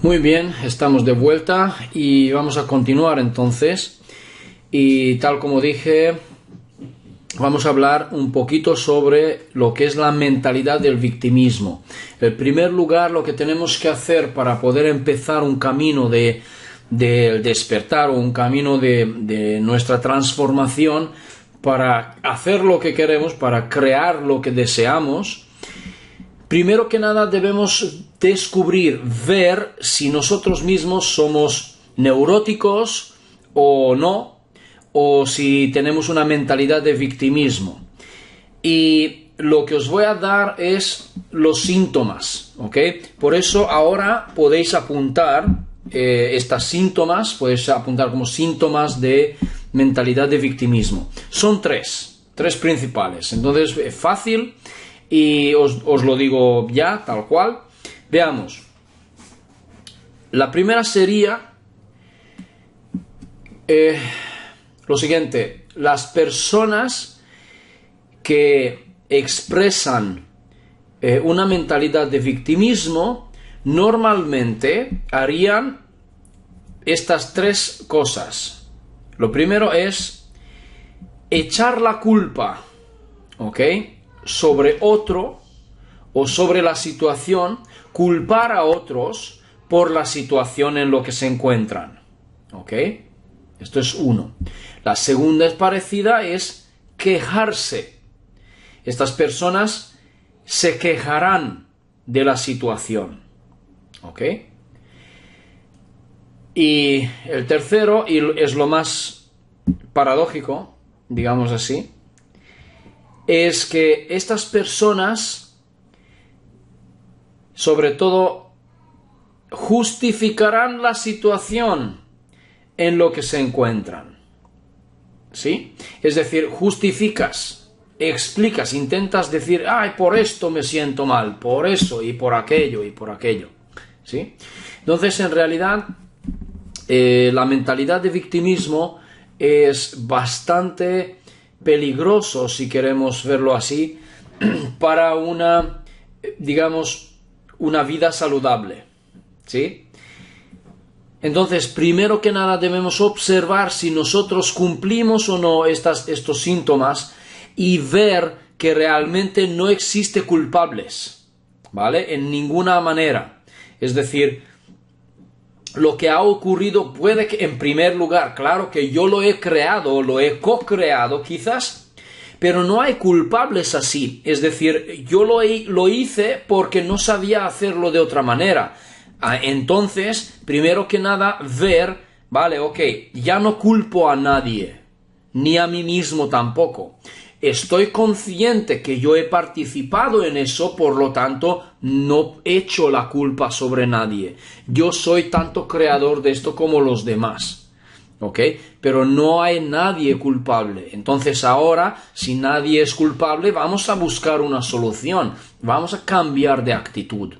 Muy bien, estamos de vuelta y vamos a continuar entonces. Y tal como dije, vamos a hablar un poquito sobre lo que es la mentalidad del victimismo. En primer lugar, lo que tenemos que hacer para poder empezar un camino de despertar o un camino de nuestra transformación, para hacer lo que queremos, para crear lo que deseamos, primero que nada debemos descubrir, ver si nosotros mismos somos neuróticos o no, o si tenemos una mentalidad de victimismo. Y lo que os voy a dar es los síntomas, ¿ok? Por eso ahora podéis apuntar estos síntomas, podéis apuntar como síntomas de mentalidad de victimismo. Son tres principales, entonces es fácil y os lo digo ya, tal cual. Veamos. La primera sería lo siguiente: las personas que expresan una mentalidad de victimismo normalmente harían estas tres cosas. Lo primero es echar la culpa, ¿ok?, sobre otro o sobre la situación, culpar a otros por la situación en la que se encuentran, ¿ok? Esto es uno. La segunda es parecida, es quejarse. Estas personas se quejarán de la situación, ¿ok? Y el tercero, y es lo más paradójico, digamos así, es que estas personas, sobre todo, justificarán la situación en lo que se encuentran, ¿sí? Es decir, justificas, explicas, intentas decir, ay, por esto me siento mal, por eso y por aquello, ¿sí? Entonces, en realidad, la mentalidad de victimismo es bastante peligroso, si queremos verlo así, para una, digamos, una vida saludable, ¿sí? Entonces, primero que nada debemos observar si nosotros cumplimos o no estos síntomas y ver que realmente no existe culpables, ¿vale? En ninguna manera. Es decir, lo que ha ocurrido puede que, en primer lugar, claro que yo lo he creado, lo he co-creado quizás, pero no hay culpables así. Es decir, yo lo hice porque no sabía hacerlo de otra manera. Entonces, primero que nada, ver, vale, ok, ya no culpo a nadie, ni a mí mismo tampoco. Estoy consciente que yo he participado en eso, por lo tanto, no echo la culpa sobre nadie. Yo soy tanto creador de esto como los demás, ¿ok? Pero no hay nadie culpable. Entonces ahora, si nadie es culpable, vamos a buscar una solución. Vamos a cambiar de actitud,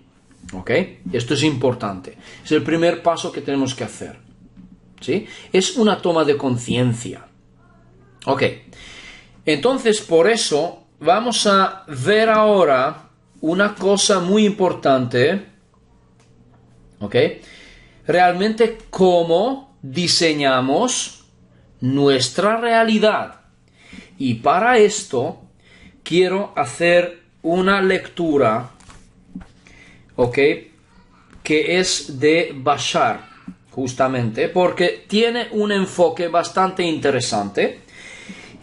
¿ok? Esto es importante. Es el primer paso que tenemos que hacer, ¿sí? Es una toma de conciencia. Ok. Entonces, por eso, vamos a ver ahora una cosa muy importante, ¿ok? Realmente cómo diseñamos nuestra realidad. Y para esto, quiero hacer una lectura, ¿ok?, que es de Bashar, justamente, porque tiene un enfoque bastante interesante.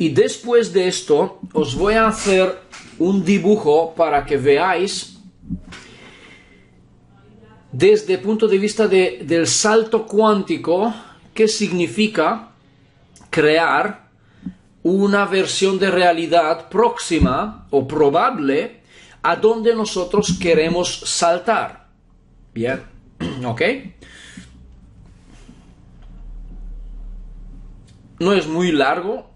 Y después de esto, os voy a hacer un dibujo para que veáis desde el punto de vista del salto cuántico qué significa crear una versión de realidad próxima o probable a donde nosotros queremos saltar. Bien, ¿ok? No es muy largo.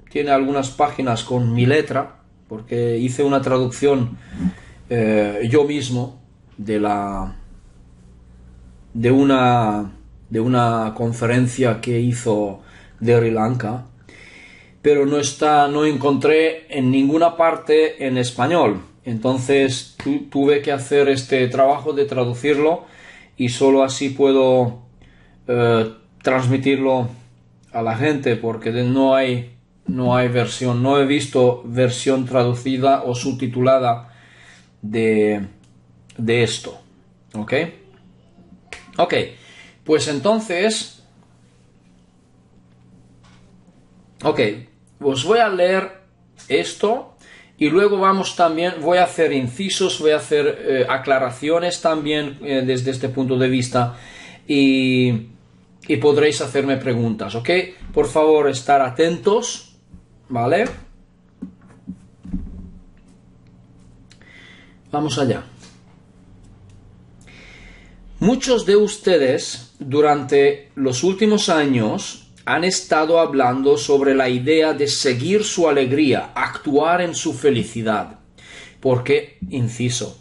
Tiene algunas páginas con mi letra, porque hice una traducción yo mismo de una conferencia que hizo de Sri Lanka, pero no encontré en ninguna parte en español. Entonces tuve que hacer este trabajo de traducirlo y solo así puedo transmitirlo a la gente, porque no hay versión, no he visto versión traducida o subtitulada de esto. ¿Ok? Ok, pues entonces, ok, os voy a leer esto y luego voy a hacer incisos, voy a hacer aclaraciones también desde este punto de vista y podréis hacerme preguntas, ¿ok? Por favor, estar atentos, ¿vale? Vamos allá. Muchos de ustedes durante los últimos años han estado hablando sobre la idea de seguir su alegría, actuar en su felicidad. ¿Por qué? Inciso,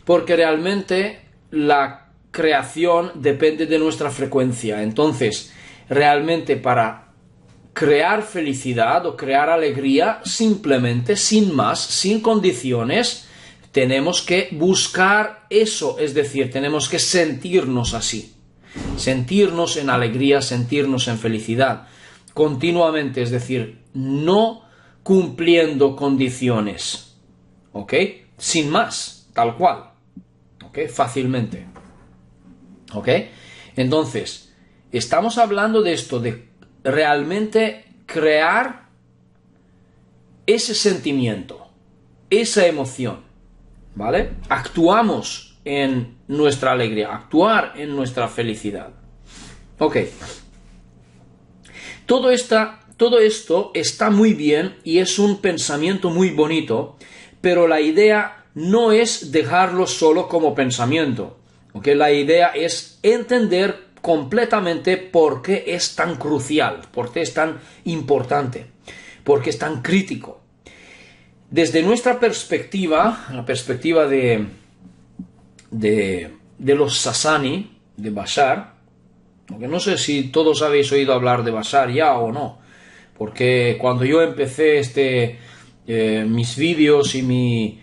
porque realmente la creación depende de nuestra frecuencia. Entonces, realmente para crear felicidad o crear alegría, simplemente, sin más, sin condiciones, tenemos que buscar eso, es decir, tenemos que sentirnos así, sentirnos en alegría, sentirnos en felicidad, continuamente, es decir, no cumpliendo condiciones, ¿ok? Sin más, tal cual, ¿ok? Fácilmente, ¿ok? Entonces, estamos hablando de esto, de realmente crear ese sentimiento, esa emoción, ¿vale? Actuamos en nuestra alegría, actuar en nuestra felicidad. Ok. Todo esto está muy bien y es un pensamiento muy bonito, pero la idea no es dejarlo solo como pensamiento. ¿Ok? La idea es entender completamente por qué es tan crucial, por qué es tan importante, por qué es tan crítico. Desde nuestra perspectiva, la perspectiva de los Sasani, de Bashar, aunque no sé si todos habéis oído hablar de Bashar ya o no, porque cuando yo empecé mis vídeos y mi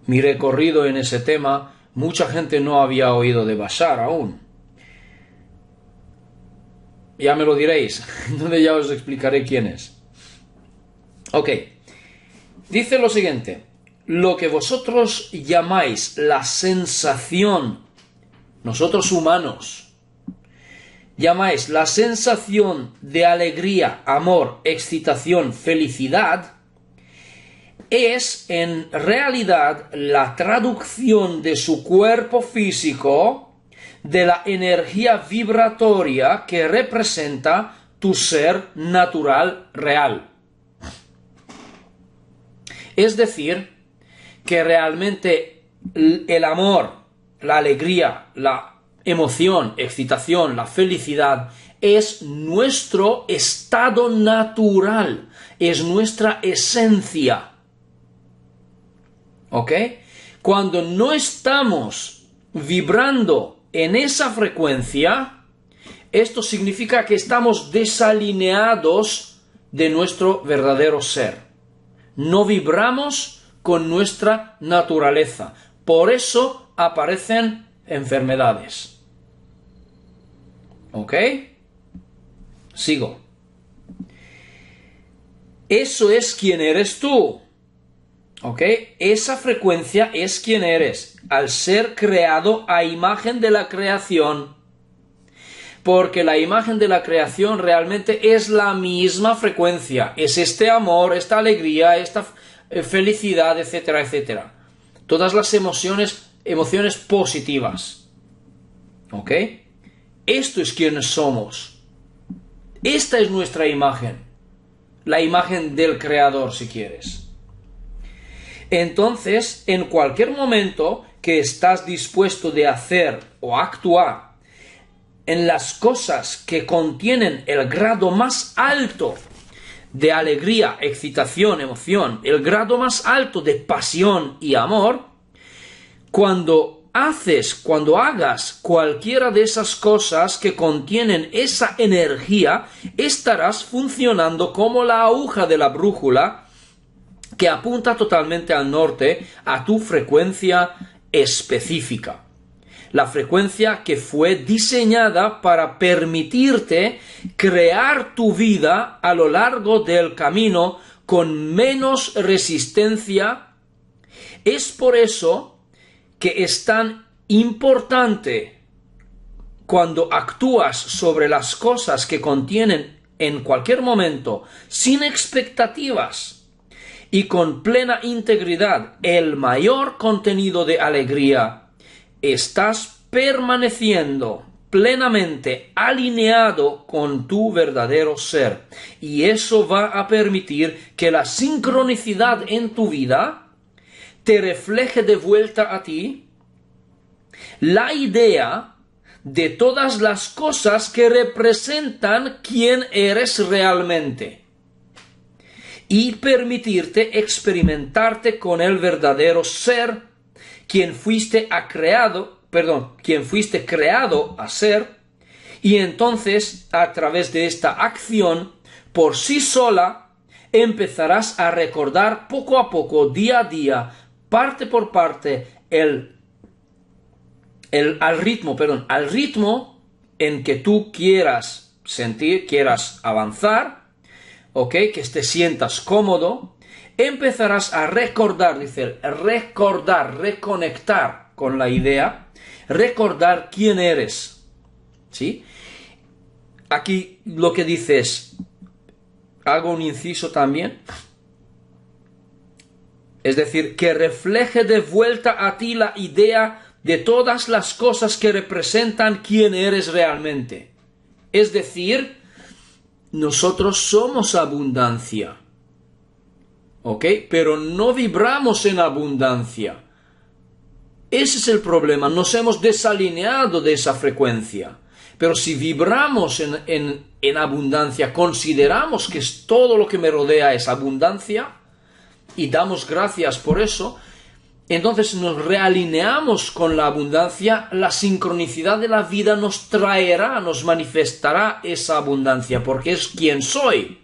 recorrido en ese tema, mucha gente no había oído de Bashar aún. Ya me lo diréis, donde ya os explicaré quién es. Ok. Dice lo siguiente: lo que vosotros llamáis la sensación, nosotros humanos, llamáis la sensación de alegría, amor, excitación, felicidad, es en realidad la traducción de su cuerpo físico de la energía vibratoria que representa tu ser natural real. Es decir, que realmente el amor, la alegría, la emoción, excitación, la felicidad es nuestro estado natural, es nuestra esencia. ¿Ok? Cuando no estamos vibrando en esa frecuencia, esto significa que estamos desalineados de nuestro verdadero ser. No vibramos con nuestra naturaleza. Por eso aparecen enfermedades. ¿Ok? Sigo. Eso es quién eres tú. ¿Ok? Esa frecuencia es quién eres, al ser creado a imagen de la creación. Porque la imagen de la creación realmente es la misma frecuencia. Es este amor, esta alegría, esta felicidad, etcétera, etcétera. Todas las emociones positivas. ¿Ok? Esto es quienes somos. Esta es nuestra imagen. La imagen del Creador, si quieres. Entonces, en cualquier momento que estás dispuesto de hacer o actuar en las cosas que contienen el grado más alto de alegría, excitación, emoción, el grado más alto de pasión y amor, cuando hagas cualquiera de esas cosas que contienen esa energía, estarás funcionando como la aguja de la brújula que apunta totalmente al norte, a tu frecuencia específica. La frecuencia que fue diseñada para permitirte crear tu vida a lo largo del camino con menos resistencia. Es por eso que es tan importante cuando actúas sobre las cosas que contienen en cualquier momento, sin expectativas y con plena integridad, el mayor contenido de alegría. Estás permaneciendo plenamente alineado con tu verdadero ser, y eso va a permitir que la sincronicidad en tu vida te refleje de vuelta a ti la idea de todas las cosas que representan quién eres realmente, y permitirte experimentarte con el verdadero ser, quien fuiste creado a ser, y entonces a través de esta acción por sí sola empezarás a recordar poco a poco, día a día, parte por parte, al ritmo en que tú quieras sentir, quieras avanzar, ¿ok? Que te sientas cómodo. Empezarás a recordar, reconectar con la idea, recordar quién eres, ¿sí? Aquí lo que dices, hago un inciso también, es decir, que refleje de vuelta a ti la idea de todas las cosas que representan quién eres realmente. Es decir, nosotros somos abundancia. ¿Ok? Pero no vibramos en abundancia. Ese es el problema. Nos hemos desalineado de esa frecuencia. Pero si vibramos en abundancia, consideramos que todo lo que me rodea es abundancia y damos gracias por eso, entonces nos realineamos con la abundancia. La sincronicidad de la vida nos traerá, nos manifestará esa abundancia, porque es quien soy.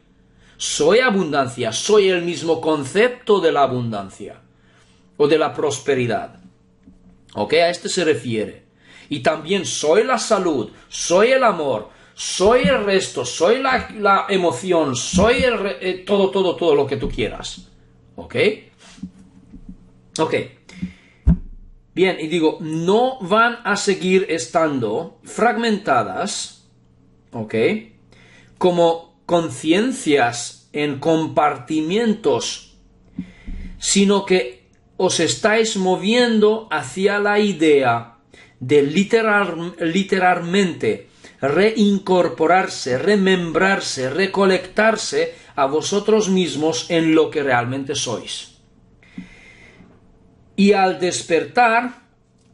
Soy abundancia, soy el mismo concepto de la abundancia o de la prosperidad. ¿Ok? A este se refiere. Y también soy la salud, soy el amor, soy el resto, soy la emoción, soy todo lo que tú quieras. ¿Ok? Ok. Bien, y digo, no van a seguir estando fragmentadas, ¿ok? Como conciencias en compartimientos, sino que os estáis moviendo hacia la idea de literalmente reincorporarse, remembrarse, recolectarse a vosotros mismos en lo que realmente sois. Y al despertar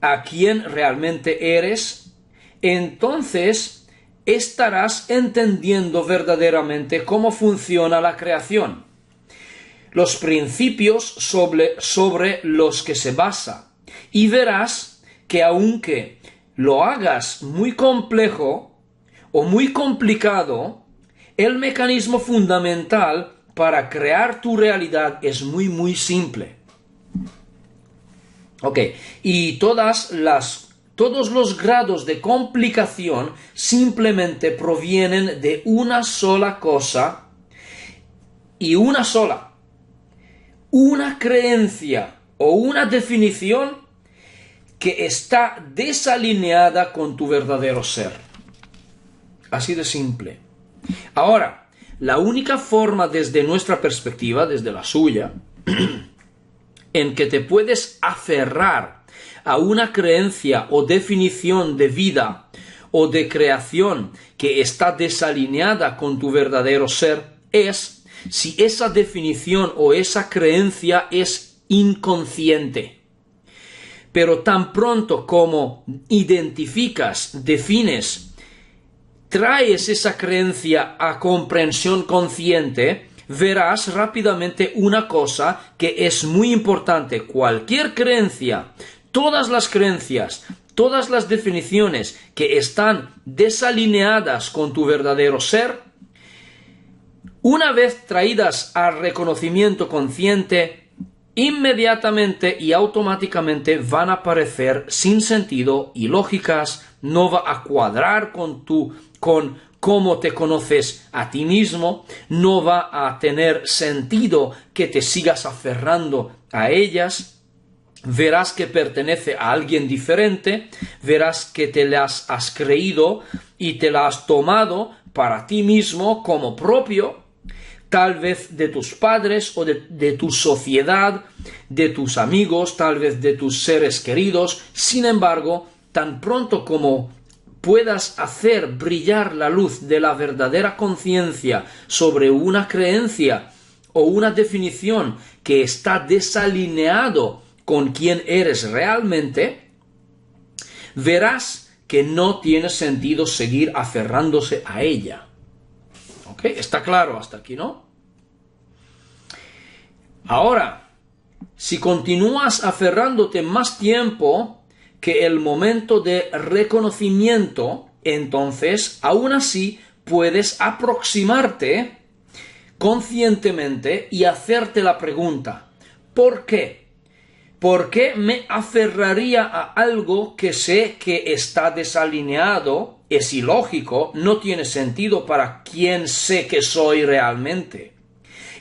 a quien realmente eres, entonces estarás entendiendo verdaderamente cómo funciona la creación, los principios sobre los que se basa, y verás que aunque lo hagas muy complejo o muy complicado, el mecanismo fundamental para crear tu realidad es muy simple. Ok, y todos los grados de complicación simplemente provienen de una sola cosa, y una creencia o una definición que está desalineada con tu verdadero ser. Así de simple. Ahora, la única forma desde nuestra perspectiva, desde la suya, en que te puedes aferrar a una creencia o definición de vida o de creación que está desalineada con tu verdadero ser es si esa definición o esa creencia es inconsciente. Pero tan pronto como identificas, defines, traes esa creencia a comprensión consciente, verás rápidamente una cosa que es muy importante. Cualquier creencia, todas las creencias, todas las definiciones que están desalineadas con tu verdadero ser, una vez traídas al reconocimiento consciente, inmediatamente y automáticamente van a parecer sin sentido y lógicas, no va a cuadrar con cómo te conoces a ti mismo, no va a tener sentido que te sigas aferrando a ellas, verás que pertenece a alguien diferente, verás que te las has creído y te las has tomado para ti mismo como propio, tal vez de tus padres o de tu sociedad, de tus amigos, tal vez de tus seres queridos. Sin embargo, tan pronto como puedas hacer brillar la luz de la verdadera conciencia sobre una creencia o una definición que está desalineado con quién eres realmente, verás que no tiene sentido seguir aferrándose a ella. ¿Ok? Está claro hasta aquí, ¿no? Ahora, si continúas aferrándote más tiempo que el momento de reconocimiento, entonces, aún así, puedes aproximarte conscientemente y hacerte la pregunta, ¿por qué? ¿Por qué me aferraría a algo que sé que está desalineado, es ilógico, no tiene sentido para quien sé que soy realmente?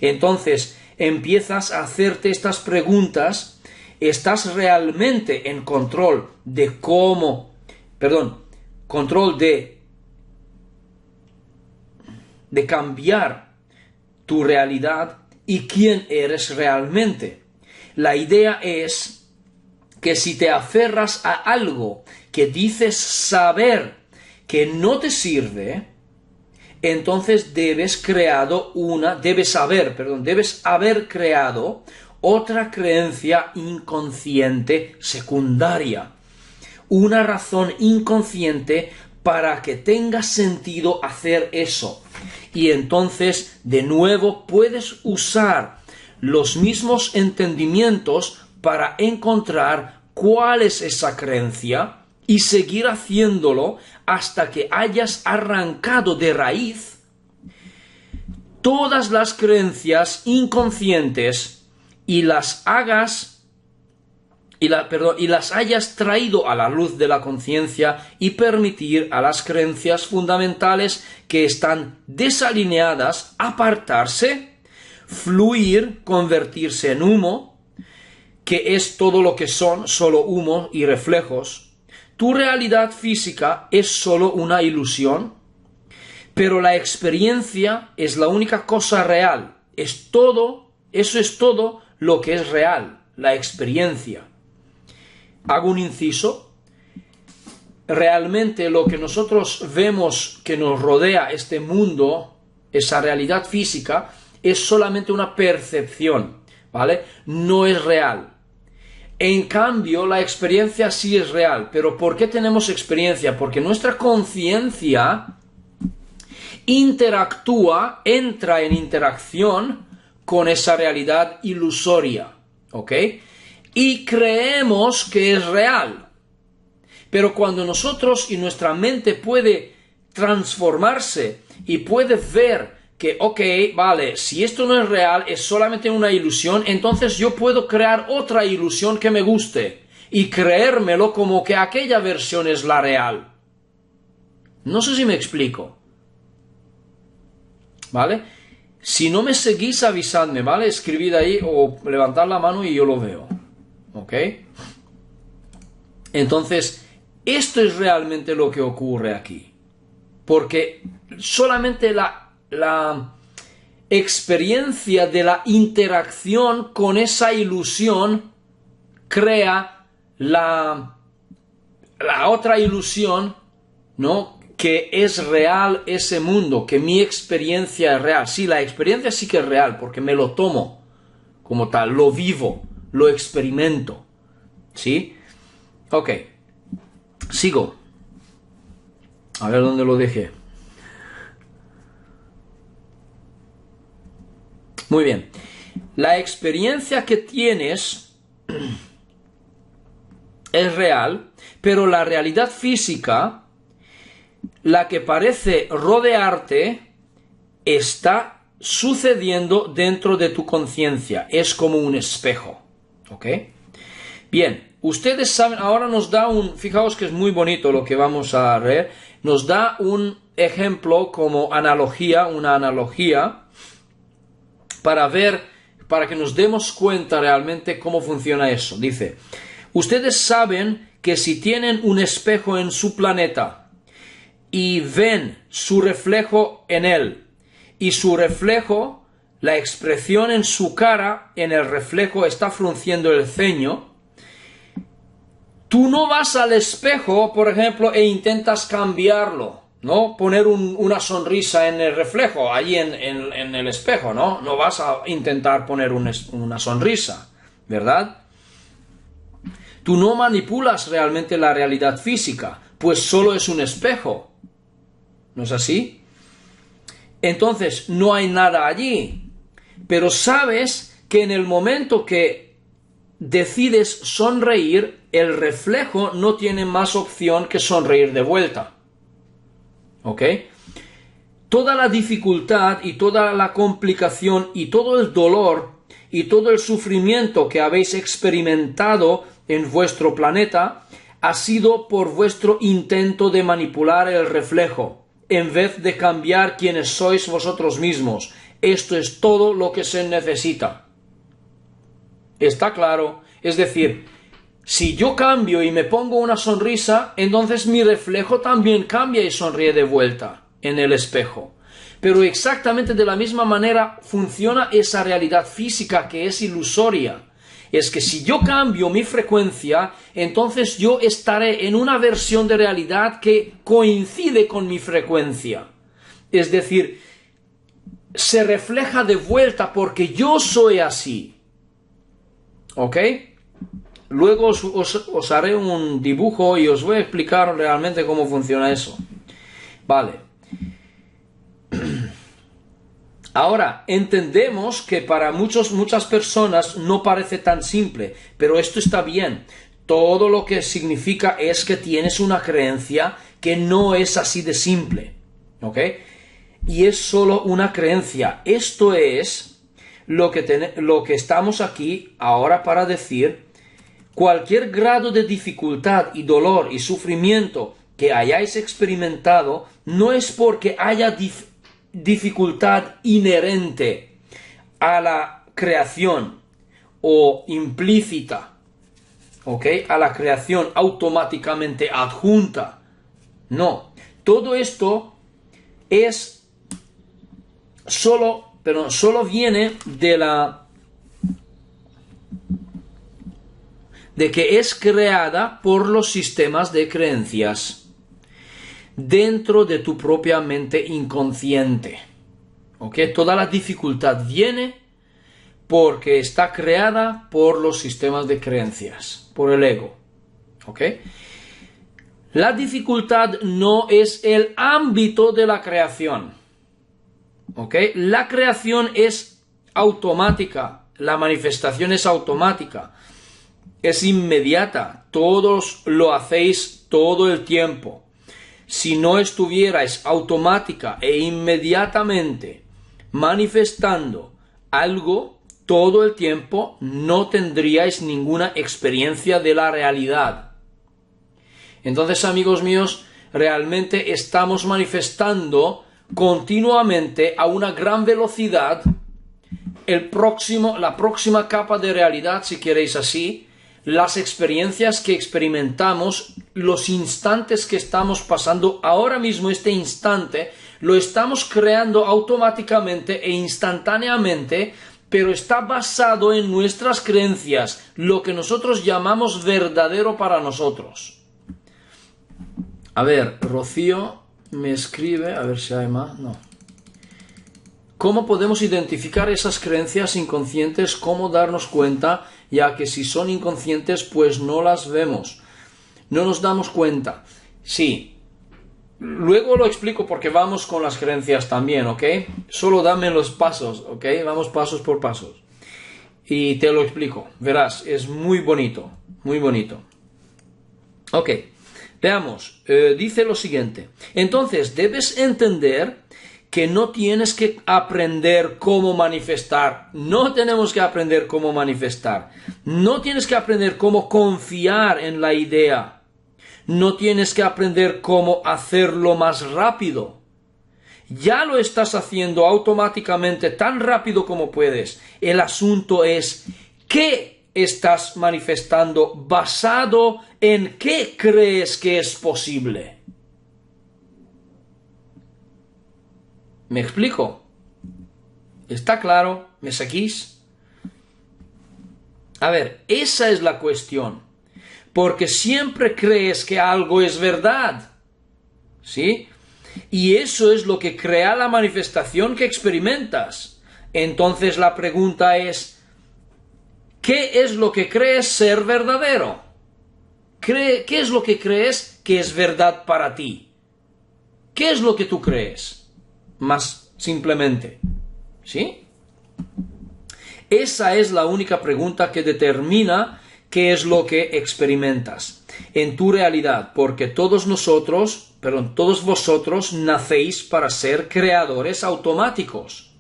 Entonces, empiezas a hacerte estas preguntas, ¿estás realmente en control de control de cambiar tu realidad y quién eres realmente? La idea es que si te aferras a algo que dices saber que no te sirve, entonces debes haber creado otra creencia inconsciente secundaria, una razón inconsciente para que tenga sentido hacer eso. Y entonces, de nuevo, puedes usar los mismos entendimientos para encontrar cuál es esa creencia y seguir haciéndolo hasta que hayas arrancado de raíz todas las creencias inconscientes y las hayas traído a la luz de la conciencia y permitir a las creencias fundamentales que están desalineadas apartarse, fluir, convertirse en humo, que es todo lo que son, solo humo y reflejos. Tu realidad física es solo una ilusión, pero la experiencia es la única cosa real. Eso es todo lo que es real, la experiencia. Hago un inciso. Realmente lo que nosotros vemos que nos rodea este mundo, esa realidad física, es solamente una percepción, ¿vale? No es real. En cambio, la experiencia sí es real. ¿Pero por qué tenemos experiencia? Porque nuestra conciencia entra en interacción con esa realidad ilusoria, ¿ok? Y creemos que es real. Pero cuando nosotros y nuestra mente puede transformarse y puede ver que, ok, vale, si esto no es real, es solamente una ilusión, entonces yo puedo crear otra ilusión que me guste y creérmelo como que aquella versión es la real. No sé si me explico. ¿Vale? Si no me seguís, avisadme, ¿vale? Escribid ahí o levantad la mano y yo lo veo. ¿Ok? Entonces, esto es realmente lo que ocurre aquí. Porque solamente la experiencia de la interacción con esa ilusión crea la otra ilusión, ¿no? Que es real ese mundo, que mi experiencia es real. Sí, la experiencia sí que es real, porque me lo tomo como tal, lo vivo, lo experimento. ¿Sí? Ok. Sigo. A ver dónde lo dejé. Muy bien. La experiencia que tienes es real, pero la realidad física, la que parece rodearte, está sucediendo dentro de tu conciencia. Es como un espejo. ¿Ok? Bien, ustedes saben, ahora nos da fijaos que es muy bonito lo que vamos a leer, nos da un ejemplo como analogía, una analogía, para que nos demos cuenta realmente cómo funciona eso. Dice, ustedes saben que si tienen un espejo en su planeta y ven su reflejo en él, y su reflejo, la expresión en su cara, en el reflejo está frunciendo el ceño, tú no vas al espejo, por ejemplo, e intentas cambiarlo, ¿no? Poner una sonrisa en el reflejo, allí en el espejo, ¿no? No vas a intentar poner una sonrisa, ¿verdad? Tú no manipulas realmente la realidad física, pues solo es un espejo. ¿No es así? Entonces, no hay nada allí. Pero sabes que en el momento que decides sonreír, el reflejo no tiene más opción que sonreír de vuelta. ¿Ok? Toda la dificultad y toda la complicación y todo el dolor y todo el sufrimiento que habéis experimentado en vuestro planeta ha sido por vuestro intento de manipular el reflejo, en vez de cambiar quienes sois vosotros mismos. Esto es todo lo que se necesita. ¿Está claro? Es decir, si yo cambio y me pongo una sonrisa, entonces mi reflejo también cambia y sonríe de vuelta en el espejo. Pero exactamente de la misma manera funciona esa realidad física que es ilusoria. Es que si yo cambio mi frecuencia, entonces yo estaré en una versión de realidad que coincide con mi frecuencia. Es decir, se refleja de vuelta porque yo soy así. ¿Ok? Luego os haré un dibujo y os voy a explicar realmente cómo funciona eso. Vale. Ahora, entendemos que para muchas personas no parece tan simple, pero esto está bien. Todo lo que significa es que tienes una creencia que no es así de simple. ¿Ok? Y es solo una creencia. Esto es lo que estamos aquí ahora para decir. Cualquier grado de dificultad y dolor y sufrimiento que hayáis experimentado no es porque haya dificultad inherente a la creación o implícita, ¿ok? A la creación automáticamente adjunta. No, todo esto es solo viene de que es creada por los sistemas de creencias dentro de tu propia mente inconsciente. ¿Ok? Toda la dificultad viene porque está creada por los sistemas de creencias, por el ego. ¿Ok? La dificultad no es el ámbito de la creación. ¿Ok? La creación es automática, la manifestación es automática. Es inmediata, todos lo hacéis todo el tiempo. Si no estuvierais automática e inmediatamente manifestando algo todo el tiempo, no tendríais ninguna experiencia de la realidad. Entonces, amigos míos, realmente estamos manifestando continuamente a una gran velocidad la próxima capa de realidad, si queréis así, las experiencias que experimentamos, los instantes que estamos pasando ahora mismo, este instante, lo estamos creando automáticamente e instantáneamente, pero está basado en nuestras creencias, lo que nosotros llamamos verdadero para nosotros. A ver, Rocío me escribe, a ver si hay más, no. ¿Cómo podemos identificar esas creencias inconscientes? ¿Cómo darnos cuenta? Ya que si son inconscientes, pues no las vemos. No nos damos cuenta. Sí. Luego lo explico porque vamos con las creencias también, ¿ok? Solo dame los pasos, ¿ok? Vamos pasos por pasos. Y te lo explico. Verás, es muy bonito. Muy bonito. Ok. Veamos. Dice lo siguiente. Entonces, debes entender que no tienes que aprender cómo manifestar. No tenemos que aprender cómo manifestar. No tienes que aprender cómo confiar en la idea. No tienes que aprender cómo hacerlo más rápido. Ya lo estás haciendo automáticamente tan rápido como puedes. El asunto es qué estás manifestando basado en qué crees que es posible. ¿Me explico? ¿Está claro? ¿Me seguís? A ver, esa es la cuestión. Porque siempre crees que algo es verdad. ¿Sí? Y eso es lo que crea la manifestación que experimentas. Entonces la pregunta es, ¿qué es lo que crees ser verdadero? ¿Qué es lo que crees que es verdad para ti? ¿Qué es lo que tú crees? Más simplemente, ¿sí? Esa es la única pregunta que determina qué es lo que experimentas en tu realidad, porque todos vosotros nacéis para ser creadores automáticos,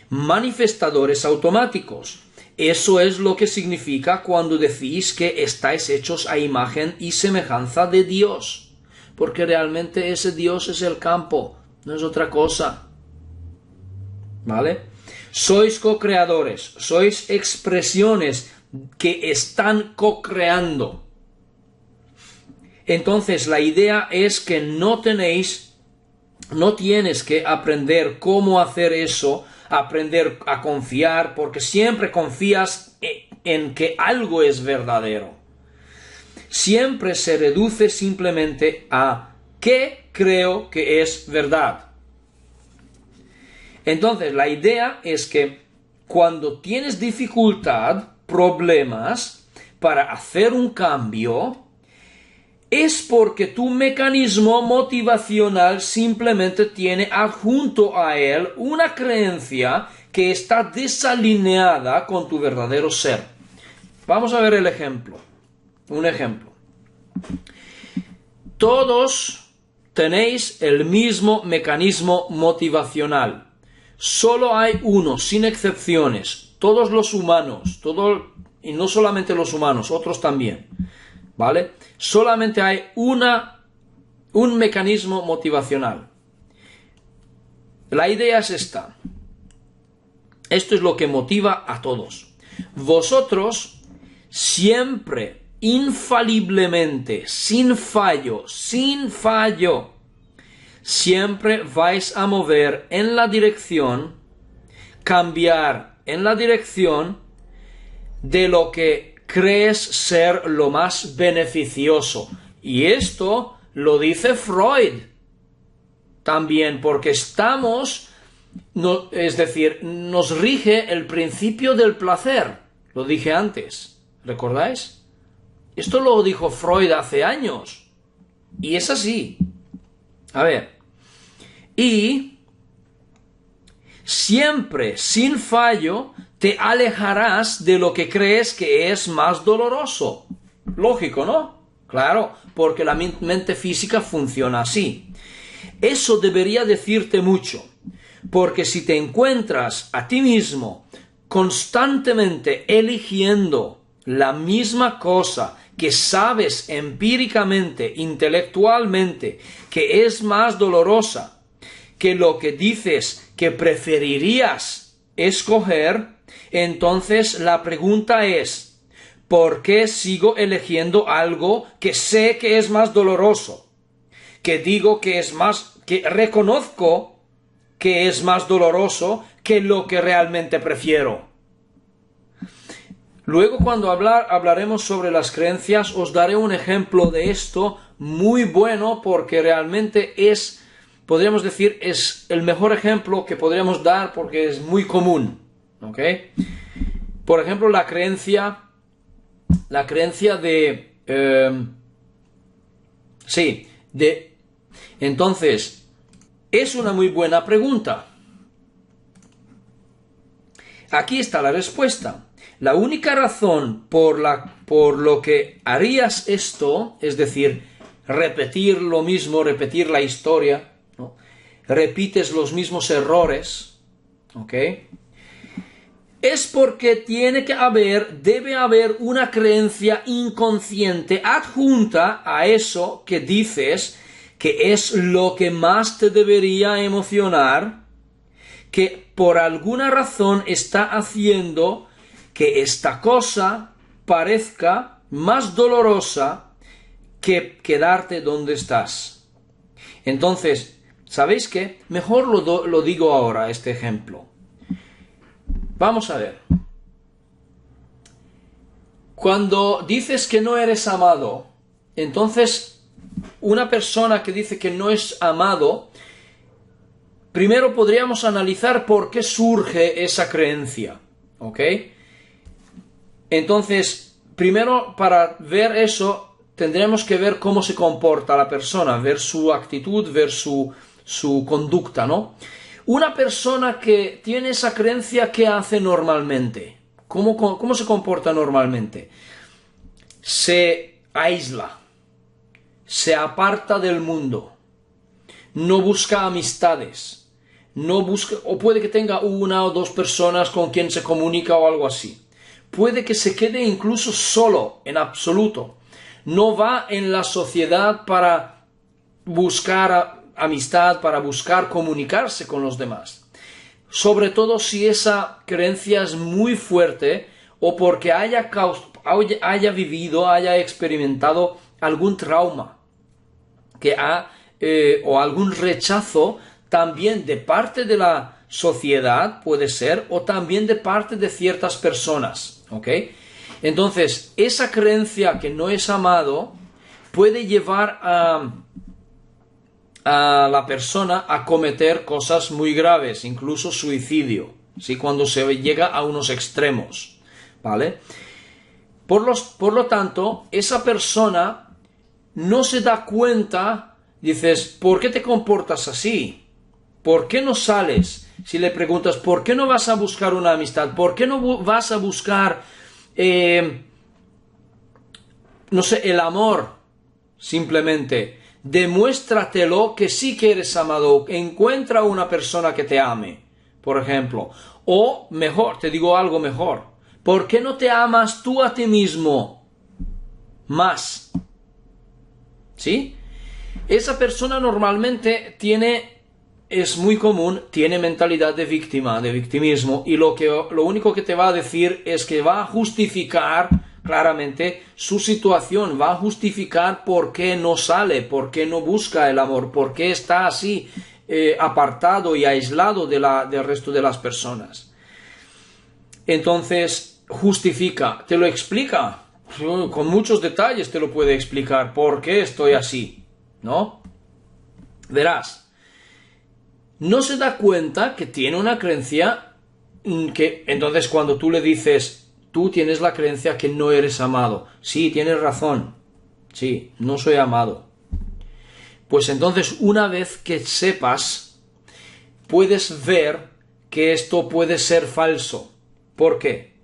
manifestadores automáticos. Eso es lo que significa cuando decís que estáis hechos a imagen y semejanza de Dios, porque realmente ese Dios es el campo. No es otra cosa. ¿Vale? Sois co-creadores, sois expresiones que están co-creando. Entonces la idea es que no tienes que aprender cómo hacer eso, aprender a confiar, porque siempre confías en que algo es verdadero. Siempre se reduce simplemente a ¿qué creo que es verdad? Entonces, la idea es que cuando tienes dificultad, problemas para hacer un cambio, es porque tu mecanismo motivacional simplemente tiene adjunto a él una creencia que está desalineada con tu verdadero ser. Vamos a ver el ejemplo. Un ejemplo. Todos tenéis el mismo mecanismo motivacional. Solo hay uno, sin excepciones. Todos los humanos, y no solamente los humanos, otros también. ¿Vale? Solamente hay un mecanismo motivacional. La idea es esta. Esto es lo que motiva a todos. Vosotros siempre, infaliblemente, sin fallo, siempre vais a mover en la dirección, cambiar en la dirección de lo que crees ser lo más beneficioso. Y esto lo dice Freud también, porque nos rige el principio del placer. Lo dije antes, ¿recordáis? Esto lo dijo Freud hace años. Y es así. A ver. Y siempre, sin fallo, te alejarás de lo que crees que es más doloroso. Lógico, ¿no? Claro, porque la mente física funciona así. Eso debería decirte mucho, porque si te encuentras a ti mismo constantemente eligiendo la misma cosa que sabes empíricamente, intelectualmente, que es más dolorosa que lo que dices que preferirías escoger, entonces la pregunta es, ¿por qué sigo eligiendo algo que sé que es más doloroso? Que digo que reconozco que es más doloroso que lo que realmente prefiero. Luego, cuando hablaremos sobre las creencias, os daré un ejemplo de esto muy bueno, porque realmente podríamos decir, es el mejor ejemplo que podríamos dar porque es muy común. ¿Ok? Por ejemplo, la creencia de... Entonces, es una muy buena pregunta. Aquí está la respuesta. La única razón por lo que harías esto, es decir, repetir lo mismo, repetir la historia, ¿no? repites los mismos errores, ¿ok? Es porque debe haber una creencia inconsciente adjunta a eso que dices que es lo que más te debería emocionar, que por alguna razón está haciendo que esta cosa parezca más dolorosa que quedarte donde estás. Entonces, ¿sabéis qué? Mejor lo digo ahora, este ejemplo. Vamos a ver. Cuando dices que no eres amado, entonces una persona que dice que no es amado, primero podríamos analizar por qué surge esa creencia, ¿ok? Entonces, primero para ver eso, tendremos que ver cómo se comporta la persona, ver su actitud, ver su conducta, ¿no? Una persona que tiene esa creencia, ¿qué hace normalmente? ¿Cómo se comporta normalmente? Se aísla, se aparta del mundo, no busca amistades, o puede que tenga una o dos personas con quien se comunica o algo así. Puede que se quede incluso solo, en absoluto. No va en la sociedad para buscar amistad, para buscar comunicarse con los demás. Sobre todo si esa creencia es muy fuerte o porque haya vivido, haya experimentado algún trauma o algún rechazo también de parte de la sociedad, puede ser, o también de parte de ciertas personas, ¿ok? Entonces, esa creencia que no es amado puede llevar a la persona a cometer cosas muy graves, incluso suicidio, ¿sí? Cuando se llega a unos extremos, ¿vale? Por lo tanto, esa persona no se da cuenta, dices, ¿por qué te comportas así? ¿Por qué no sales? Si le preguntas, ¿por qué no vas a buscar una amistad? ¿Por qué no vas a buscar, no sé, el amor? Simplemente, demuéstratelo que sí que eres amado. Encuentra una persona que te ame, por ejemplo. O mejor, te digo algo mejor. ¿Por qué no te amas tú a ti mismo más? ¿Sí? Esa persona normalmente es muy común, tiene mentalidad de víctima, de victimismo, y lo único que te va a decir es que va a justificar claramente su situación, va a justificar por qué no sale, por qué no busca el amor, por qué está así apartado y aislado del resto de las personas. Entonces, justifica, te lo explica, con muchos detalles te lo puede explicar, por qué estoy así, ¿no? Verás, no se da cuenta que tiene una creencia que, entonces cuando tú le dices, tú tienes la creencia que no eres amado, sí, tienes razón, sí, no soy amado. Pues entonces una vez que sepas, puedes ver que esto puede ser falso. ¿Por qué?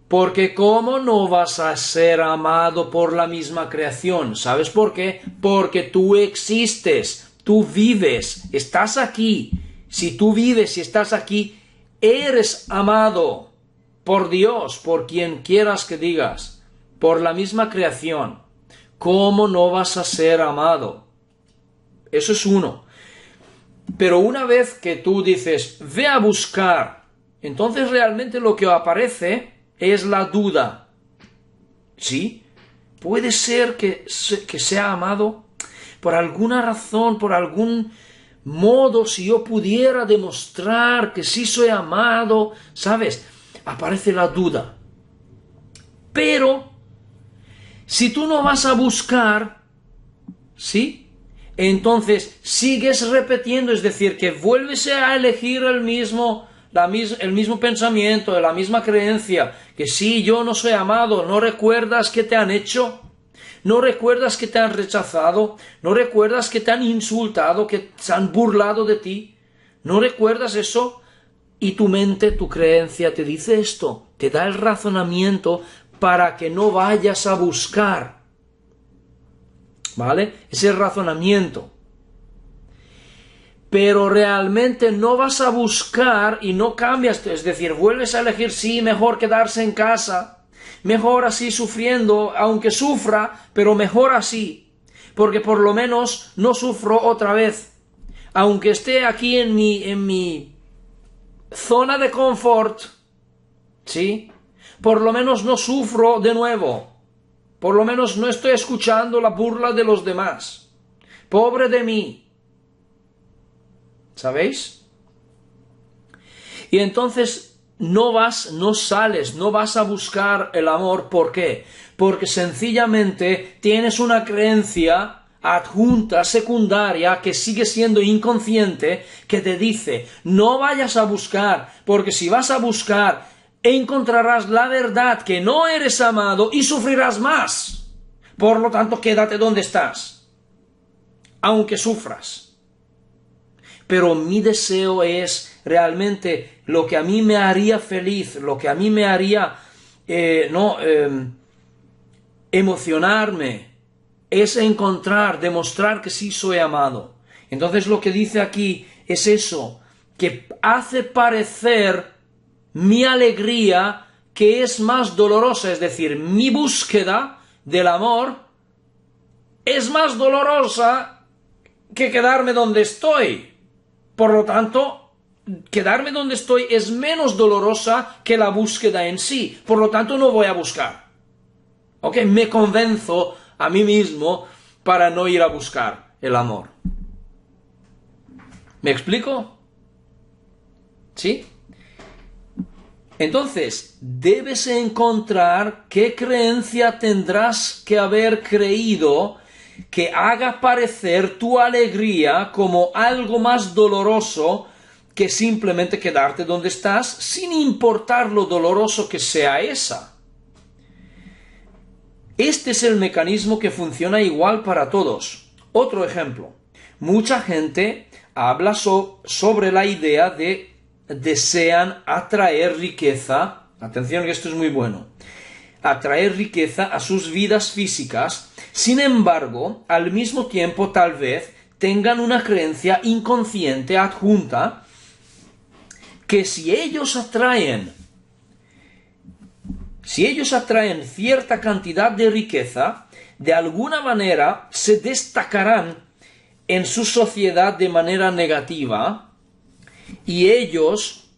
Porque ¿cómo no vas a ser amado por la misma creación? ¿Sabes por qué? Porque tú existes, tú vives, estás aquí. Si tú vives y estás aquí, eres amado por Dios, por quien quieras que digas, por la misma creación. ¿Cómo no vas a ser amado? Eso es uno. Pero una vez que tú dices, ve a buscar, entonces realmente lo que aparece es la duda. ¿Sí? Puede ser que sea amado por alguna razón, por algún modo, si yo pudiera demostrar que sí soy amado, ¿sabes? Aparece la duda. Pero, si tú no vas a buscar, ¿sí? Entonces sigues repitiendo, es decir, que vuelves a elegir el mismo pensamiento, la misma creencia, que sí, yo no soy amado. ¿No recuerdas que te han hecho? ¿No recuerdas que te han rechazado? ¿No recuerdas que te han insultado, que se han burlado de ti? ¿No recuerdas eso? Y tu mente, tu creencia te dice esto, te da el razonamiento para que no vayas a buscar. ¿Vale? Ese razonamiento. pero realmente no vas a buscar y no cambias, es decir, vuelves a elegir, sí, mejor quedarse en casa, mejor así sufriendo, aunque sufra, pero mejor así, porque por lo menos no sufro otra vez, aunque esté aquí en mi zona de confort, ¿sí? Por lo menos no sufro de nuevo, por lo menos no estoy escuchando la burla de los demás, pobre de mí. ¿Sabéis? Y entonces no sales, no vas a buscar el amor. ¿Por qué? Porque sencillamente tienes una creencia adjunta, secundaria, que sigue siendo inconsciente, que te dice, no vayas a buscar, porque si vas a buscar, encontrarás la verdad que no eres amado y sufrirás más. Por lo tanto, quédate donde estás, aunque sufras. Pero mi deseo es realmente lo que a mí me haría feliz, lo que a mí me haría emocionarme, es encontrar, demostrar que sí soy amado. Entonces lo que dice aquí es eso, que hace parecer mi alegría que es más dolorosa, es decir, mi búsqueda del amor es más dolorosa que quedarme donde estoy. Por lo tanto, quedarme donde estoy es menos dolorosa que la búsqueda en sí. Por lo tanto, no voy a buscar. ¿Ok? Me convenzo a mí mismo para no ir a buscar el amor. ¿Me explico? ¿Sí? Entonces, debes encontrar qué creencia tendrás que haber creído que haga parecer tu alegría como algo más doloroso que simplemente quedarte donde estás, sin importar lo doloroso que sea esa. Este es el mecanismo que funciona igual para todos. Otro ejemplo. Mucha gente habla sobre la idea de desean atraer riqueza. Atención que esto es muy bueno. Atraer riqueza a sus vidas físicas. Sin embargo, al mismo tiempo tal vez tengan una creencia inconsciente adjunta que si ellos atraen cierta cantidad de riqueza, de alguna manera se destacarán en su sociedad de manera negativa y ellos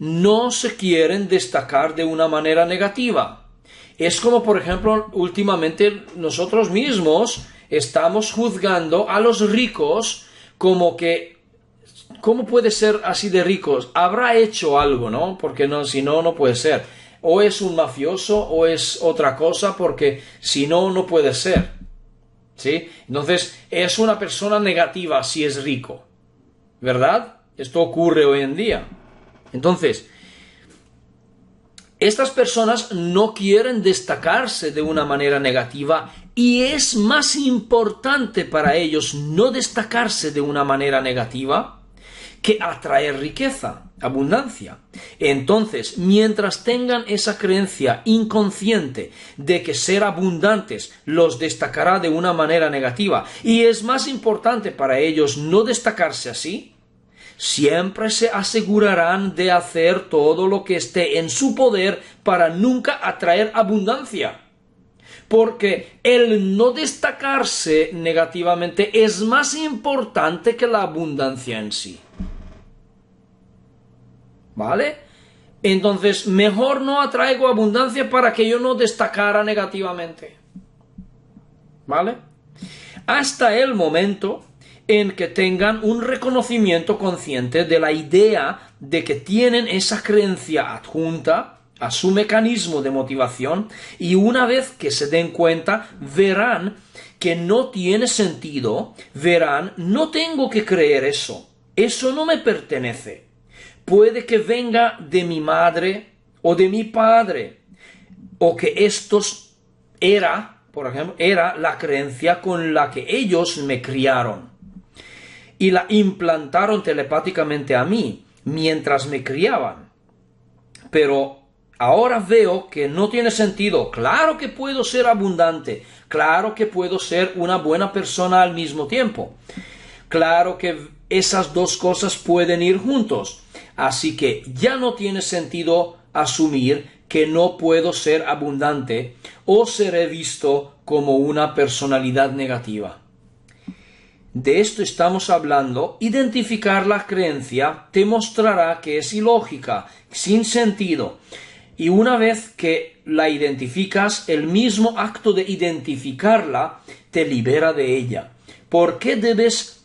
no se quieren destacar de una manera negativa. Es como, por ejemplo, últimamente nosotros mismos estamos juzgando a los ricos como que, ¿cómo puede ser así de ricos? Habrá hecho algo, ¿no? Porque no, si no, no puede ser. O es un mafioso o es otra cosa, porque si no, no puede ser. ¿Sí? Entonces, es una persona negativa si es rico. ¿Verdad? Esto ocurre hoy en día. Entonces, estas personas no quieren destacarse de una manera negativa y es más importante para ellos no destacarse de una manera negativa que atraer riqueza, abundancia. Entonces, mientras tengan esa creencia inconsciente de que ser abundantes los destacará de una manera negativa y es más importante para ellos no destacarse así, siempre se asegurarán de hacer todo lo que esté en su poder para nunca atraer abundancia. Porque el no destacarse negativamente es más importante que la abundancia en sí. ¿Vale? Entonces, mejor no atraigo abundancia para que yo no destacara negativamente. ¿Vale? Hasta el momento en que tengan un reconocimiento consciente de la idea de que tienen esa creencia adjunta a su mecanismo de motivación y una vez que se den cuenta verán que no tiene sentido, verán, no tengo que creer eso no me pertenece, puede que venga de mi madre o de mi padre o que por ejemplo, era la creencia con la que ellos me criaron y la implantaron telepáticamente a mí mientras me criaban. Pero ahora veo que no tiene sentido. Claro que puedo ser abundante, claro que puedo ser una buena persona al mismo tiempo. Claro que esas dos cosas pueden ir juntos, así que ya no tiene sentido asumir que no puedo ser abundante o seré visto como una personalidad negativa. De esto estamos hablando. Identificar la creencia te mostrará que es ilógica, sin sentido. Y una vez que la identificas, el mismo acto de identificarla te libera de ella. Porque debes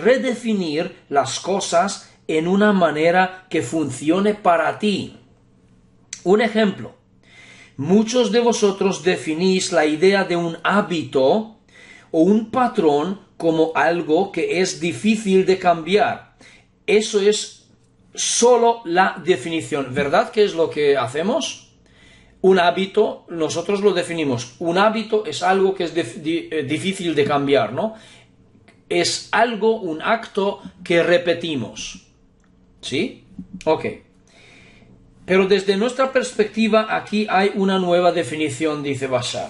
redefinir las cosas en una manera que funcione para ti. Un ejemplo. Muchos de vosotros definís la idea de un hábito o un patrón como algo que es difícil de cambiar. Eso es solo la definición. ¿Verdad que es lo que hacemos? Un hábito, nosotros lo definimos. Un hábito es algo que es difícil de cambiar, ¿no? Es algo, un acto que repetimos. ¿Sí? Ok. Pero desde nuestra perspectiva, aquí hay una nueva definición, dice Bashar.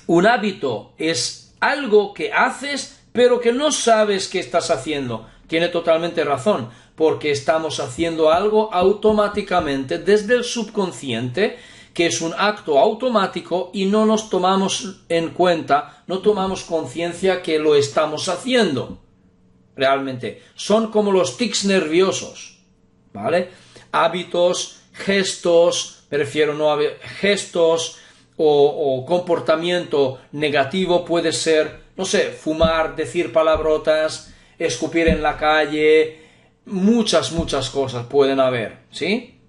Un hábito es algo que haces, pero que no sabes que estás haciendo. Tiene totalmente razón, porque estamos haciendo algo automáticamente desde el subconsciente, que es un acto automático y no nos tomamos en cuenta, no tomamos conciencia que lo estamos haciendo. Realmente, son como los tics nerviosos, ¿vale? Hábitos, gestos, gestos o comportamiento negativo puede ser, no sé, fumar, decir palabrotas, escupir en la calle, muchas cosas pueden haber, ¿sí?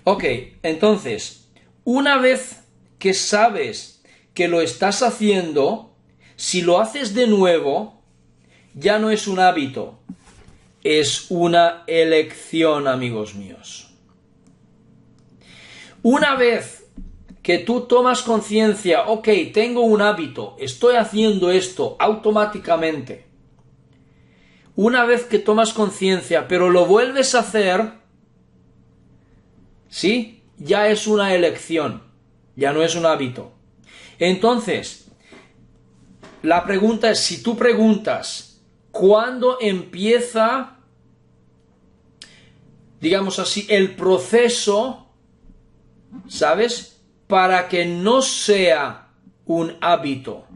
Ok, entonces, una vez que sabes que lo estás haciendo, si lo haces de nuevo, ya no es un hábito, es una elección, amigos míos. Una vez que tú tomas conciencia, ok, tengo un hábito, estoy haciendo esto automáticamente. Una vez que tomas conciencia, pero lo vuelves a hacer, ¿sí? Ya es una elección, ya no es un hábito. Entonces, la pregunta es, si tú preguntas, ¿cuándo empieza, digamos así, el proceso, ¿sabes?, para que no sea un hábito?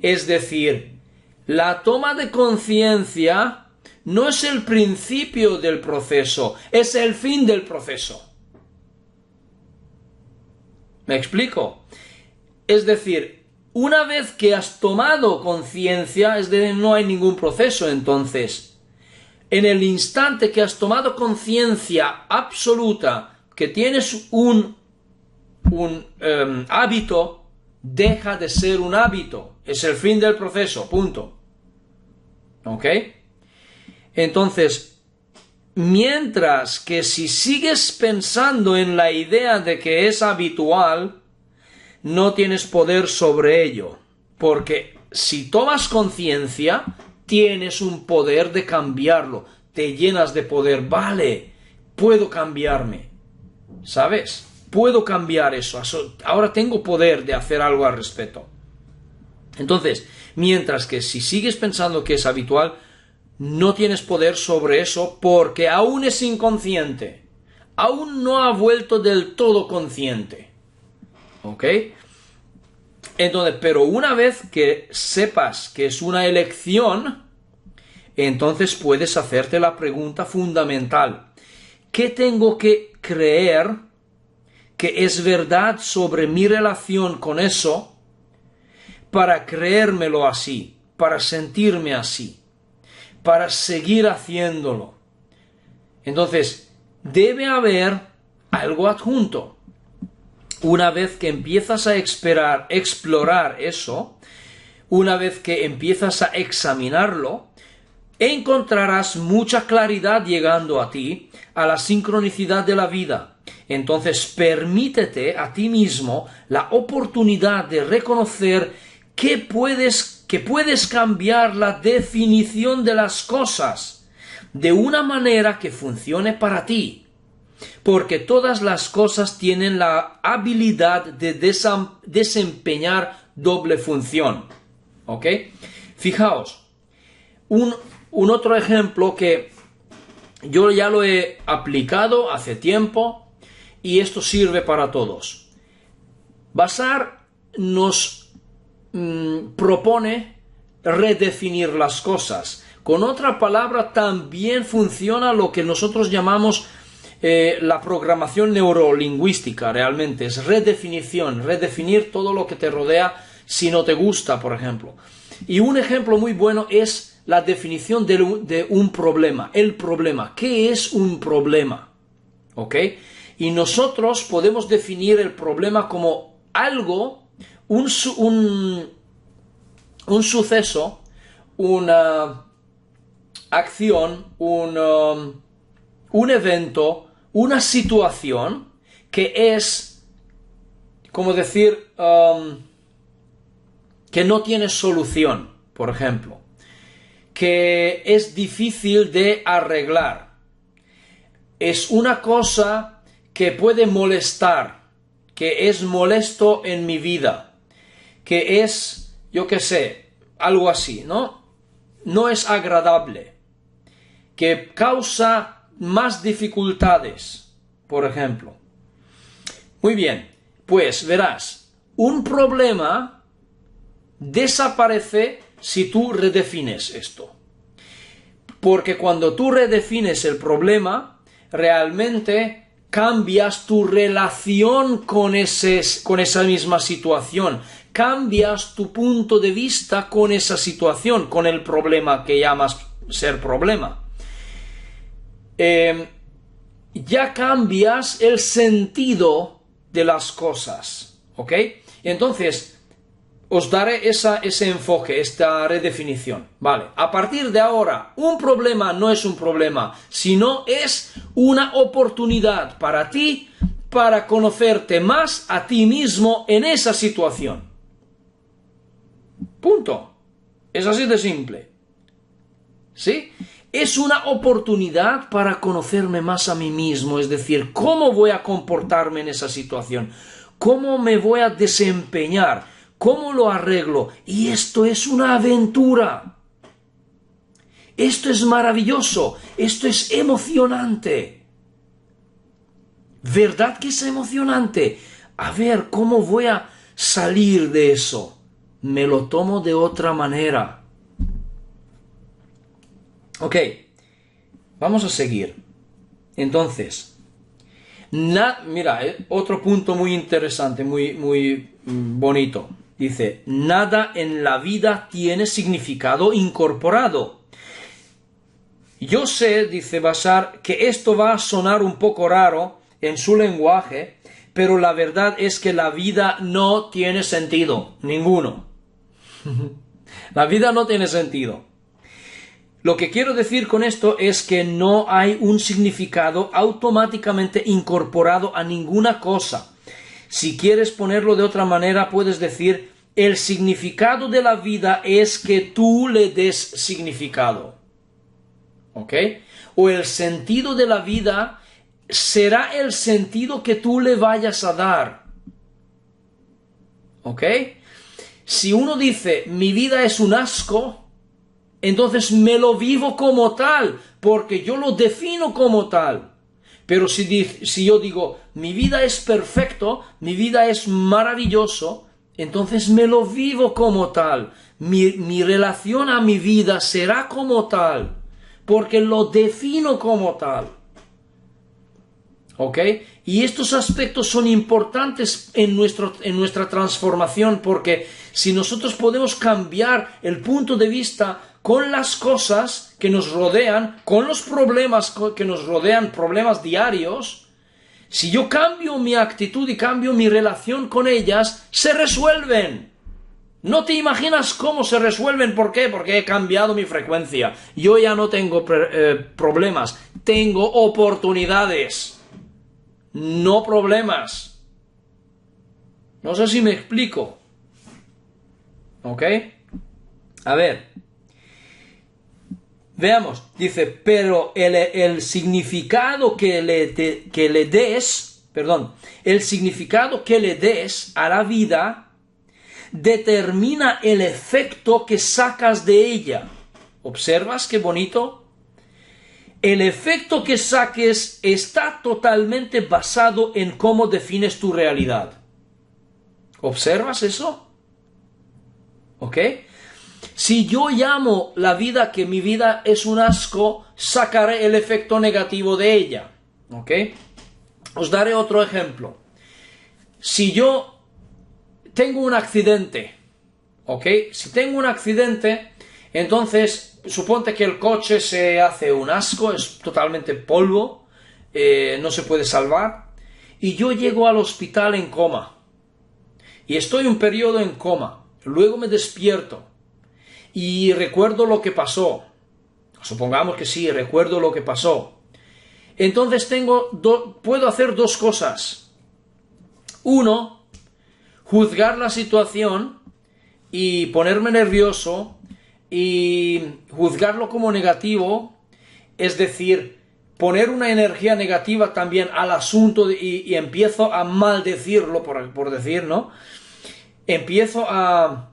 Es decir, la toma de conciencia no es el principio del proceso, es el fin del proceso. ¿Me explico? Es decir, una vez que has tomado conciencia, es decir, no hay ningún proceso. Entonces, en el instante que has tomado conciencia absoluta que tienes un hábito, deja de ser un hábito. Es el fin del proceso, punto. ¿Ok? Entonces, mientras que si sigues pensando en la idea de que es habitual, no tienes poder sobre ello. Porque si tomas conciencia, tienes un poder de cambiarlo. Te llenas de poder. Vale, puedo cambiarme. ¿Sabes? Puedo cambiar eso. Ahora tengo poder de hacer algo al respecto. Entonces, mientras que si sigues pensando que es habitual, no tienes poder sobre eso porque aún es inconsciente. Aún no ha vuelto del todo consciente. ¿Ok? Entonces, pero una vez que sepas que es una elección, entonces puedes hacerte la pregunta fundamental. ¿Qué tengo que creer que es verdad sobre mi relación con eso para creérmelo así, para sentirme así, para seguir haciéndolo? Entonces, debe haber algo adjunto. Una vez que empiezas a explorar eso, una vez que empiezas a examinarlo, encontrarás mucha claridad llegando a ti, a la sincronicidad de la vida. Entonces, permítete a ti mismo la oportunidad de reconocer que puedes cambiar la definición de las cosas de una manera que funcione para ti. Porque todas las cosas tienen la habilidad de desempeñar doble función. ¿Ok? Fijaos, un otro ejemplo que yo ya lo he aplicado hace tiempo y esto sirve para todos. Basar nos propone redefinir las cosas. Con otra palabra, también funciona lo que nosotros llamamos la programación neurolingüística. Realmente es redefinición, redefinir todo lo que te rodea si no te gusta, por ejemplo. Y un ejemplo muy bueno es la definición de un problema. El problema. ¿Qué es un problema? ¿Ok? Y nosotros podemos definir el problema como algo, un suceso, una acción, un evento, una situación que es, como decir, que no tiene solución, por ejemplo, que es difícil de arreglar. Es una cosa que puede molestar, que es molesto en mi vida, que es, yo qué sé, algo así, ¿no? No es agradable, que causa más dificultades, por ejemplo. Muy bien, pues verás, un problema desaparece si tú redefines esto. Porque cuando tú redefines el problema, realmente cambias tu relación con esa misma situación, cambias tu punto de vista con esa situación, con el problema que llamas ser problema. Ya cambias el sentido de las cosas, ¿ok? Entonces, os daré ese enfoque, esta redefinición. Vale, a partir de ahora, un problema no es un problema, sino es una oportunidad para ti, para conocerte más a ti mismo en esa situación. Punto. Es así de simple. ¿Sí? Es una oportunidad para conocerme más a mí mismo, es decir, cómo voy a comportarme en esa situación, cómo me voy a desempeñar, ¿cómo lo arreglo? Y esto es una aventura. Esto es maravilloso. Esto es emocionante. ¿Verdad que es emocionante? A ver, ¿cómo voy a salir de eso? Me lo tomo de otra manera. Ok, vamos a seguir. Entonces, mira, otro punto muy interesante, muy bonito. Dice, nada en la vida tiene significado incorporado. Yo sé, dice Basar, que esto va a sonar un poco raro en su lenguaje, pero la verdad es que la vida no tiene sentido, ninguno. La vida no tiene sentido. Lo que quiero decir con esto es que no hay un significado automáticamente incorporado a ninguna cosa. Si quieres ponerlo de otra manera, puedes decir, el significado de la vida es que tú le des significado. ¿Ok? O el sentido de la vida será el sentido que tú le vayas a dar. ¿Ok? Si uno dice, mi vida es un asco, entonces me lo vivo como tal, porque yo lo defino como tal. Pero si yo digo, mi vida es perfecto, mi vida es maravilloso, entonces me lo vivo como tal. Mi relación a mi vida será como tal, porque lo defino como tal. ¿Ok? Y estos aspectos son importantes en nuestra transformación, porque si nosotros podemos cambiar el punto de vista con las cosas que nos rodean, con los problemas que nos rodean, problemas diarios, si yo cambio mi actitud y cambio mi relación con ellas, se resuelven. No te imaginas cómo se resuelven. ¿Por qué? Porque he cambiado mi frecuencia. Yo ya no tengo problemas, tengo oportunidades, no problemas. No sé si me explico. ¿Ok? A ver. Veamos, dice, pero el significado que le des a la vida determina el efecto que sacas de ella. ¿Observas qué bonito? El efecto que saques está totalmente basado en cómo defines tu realidad. ¿Observas eso? ¿Ok? Si yo llamo la vida que mi vida es un asco, sacaré el efecto negativo de ella. ¿Ok? Os daré otro ejemplo. Si yo tengo un accidente, ¿ok? Si tengo un accidente, entonces suponte que el coche se hace un asco, es totalmente polvo, no se puede salvar, y yo llego al hospital en coma. Y estoy un periodo en coma. Luego me despierto y recuerdo lo que pasó. Supongamos que sí, recuerdo lo que pasó. Entonces puedo hacer dos cosas. Uno, juzgar la situación y ponerme nervioso y juzgarlo como negativo, es decir, poner una energía negativa también al asunto y empiezo a maldecirlo, por decir, ¿no? Empiezo a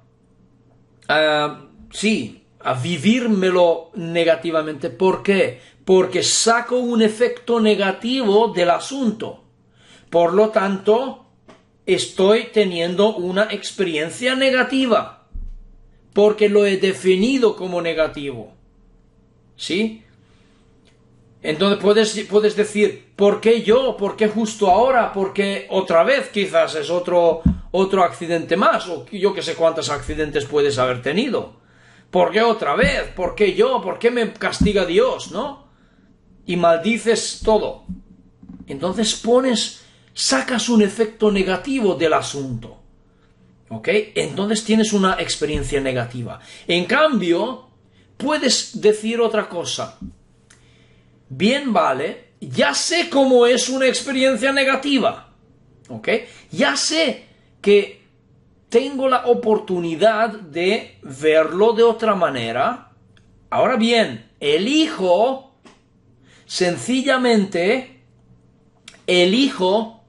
vivírmelo negativamente. ¿Por qué? Porque saco un efecto negativo del asunto. Por lo tanto, estoy teniendo una experiencia negativa. Porque lo he definido como negativo. ¿Sí? Entonces puedes decir, ¿por qué yo? ¿Por qué justo ahora? Porque otra vez quizás es otro accidente más, o yo que sé cuántos accidentes puedes haber tenido. ¿Por qué otra vez? ¿Por qué yo? ¿Por qué me castiga Dios? ¿No? Y maldices todo. Entonces sacas un efecto negativo del asunto. ¿Ok? Entonces tienes una experiencia negativa. En cambio, puedes decir otra cosa. Bien, vale, ya sé cómo es una experiencia negativa, ¿ok? Ya sé que tengo la oportunidad de verlo de otra manera. Ahora bien, sencillamente, elijo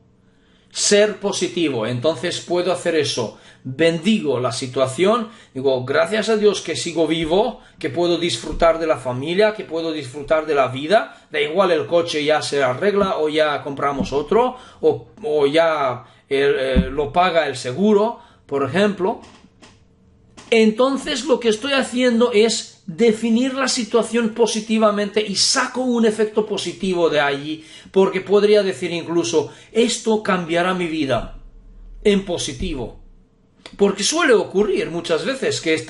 ser positivo. Entonces puedo hacer eso. Bendigo la situación, digo, gracias a Dios que sigo vivo, que puedo disfrutar de la familia, que puedo disfrutar de la vida, da igual el coche ya se arregla o ya compramos otro, o ya lo paga el seguro, por ejemplo. Entonces lo que estoy haciendo es definir la situación positivamente y saco un efecto positivo de allí, porque podría decir incluso, esto cambiará mi vida en positivo. Porque suele ocurrir muchas veces que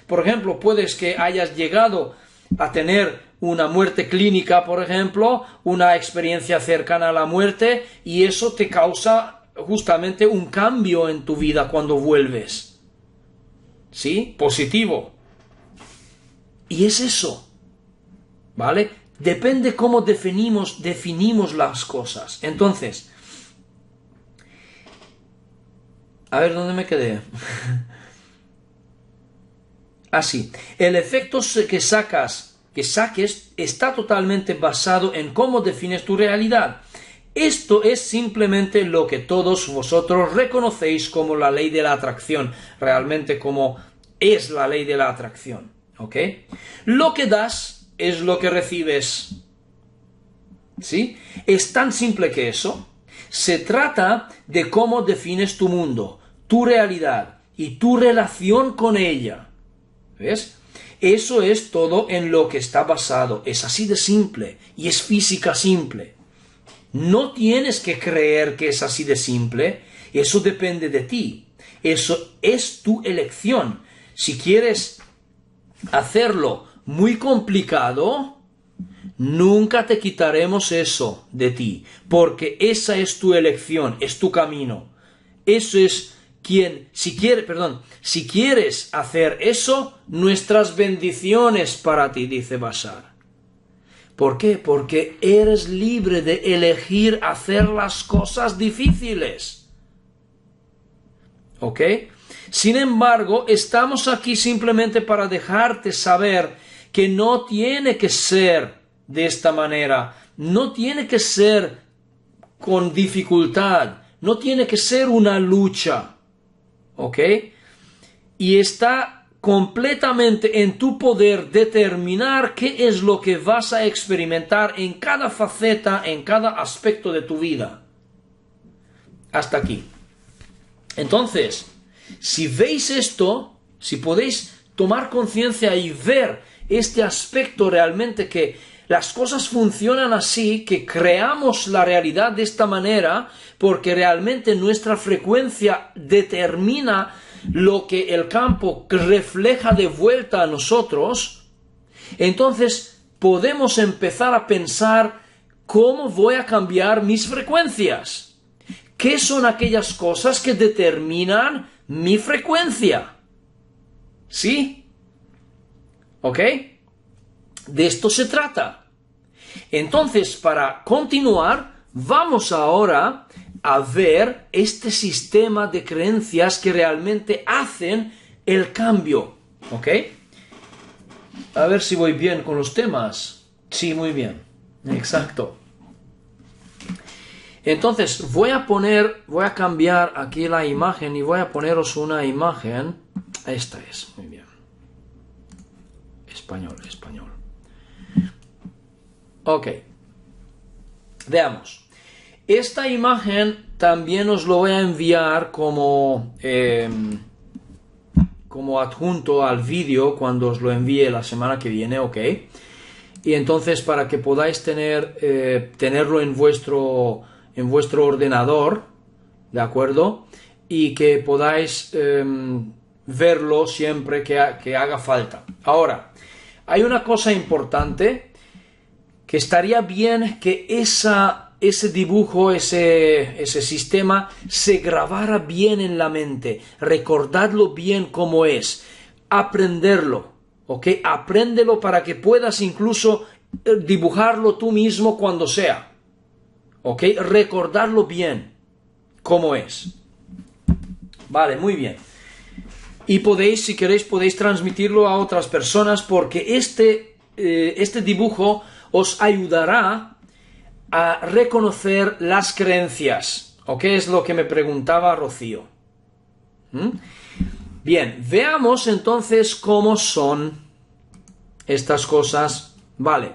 por ejemplo, puedes que hayas llegado a tener una muerte clínica, por ejemplo, una experiencia cercana a la muerte, y eso te causa justamente un cambio en tu vida cuando vuelves. ¿Sí? Positivo. Y es eso. ¿Vale? Depende cómo definimos las cosas. Entonces, a ver, ¿dónde me quedé? Así, el efecto que saques está totalmente basado en cómo defines tu realidad. Esto es simplemente lo que todos vosotros reconocéis como la ley de la atracción, realmente como es la ley de la atracción, ¿ok? Lo que das es lo que recibes, ¿sí? Es tan simple que eso. Se trata de cómo defines tu mundo, tu realidad y tu relación con ella. ¿Ves? Eso es todo en lo que está basado. Es así de simple y es física simple. No tienes que creer que es así de simple. Eso depende de ti. Eso es tu elección. Si quieres hacerlo muy complicado, nunca te quitaremos eso de ti, porque esa es tu elección, es tu camino. Eso es si quieres hacer eso, nuestras bendiciones para ti, dice Bashar. ¿Por qué? Porque eres libre de elegir hacer las cosas difíciles. ¿Ok? Sin embargo, estamos aquí simplemente para dejarte saber que no tiene que ser de esta manera, no tiene que ser con dificultad, no tiene que ser una lucha, ¿ok? y está completamente en tu poder determinar qué es lo que vas a experimentar en cada faceta, en cada aspecto de tu vida. Hasta aquí. Entonces, si veis esto, si podéis tomar conciencia y ver este aspecto realmente, que las cosas funcionan así, que creamos la realidad de esta manera, porque realmente nuestra frecuencia determina lo que el campo refleja de vuelta a nosotros, entonces podemos empezar a pensar cómo voy a cambiar mis frecuencias. ¿Qué son aquellas cosas que determinan mi frecuencia? ¿Sí? ¿Ok? De esto se trata. Entonces, para continuar, vamos ahora a ver este sistema de creencias que realmente hacen el cambio. ¿Ok? A ver si voy bien con los temas. Sí, muy bien. Exacto. Entonces, voy a cambiar aquí la imagen y voy a poneros una imagen. Esta es, muy bien. Español. Ok. Veamos. Esta imagen también os lo voy a enviar como adjunto al vídeo cuando os lo envíe la semana que viene, ok. Y entonces para que podáis tenerlo en vuestro ordenador, ¿de acuerdo? Y que podáis verlo siempre que haga falta. Ahora, hay una cosa importante, que estaría bien que ese dibujo, ese sistema, se grabara bien en la mente, recordadlo bien cómo es, aprenderlo, ¿ok? Apréndelo para que puedas incluso dibujarlo tú mismo cuando sea, ¿ok? Recordarlo bien cómo es. Vale, muy bien. Y podéis, si queréis, podéis transmitirlo a otras personas, porque este dibujo os ayudará a reconocer las creencias. ¿Ok? Es lo que me preguntaba Rocío. Bien, veamos entonces cómo son estas cosas. Vale.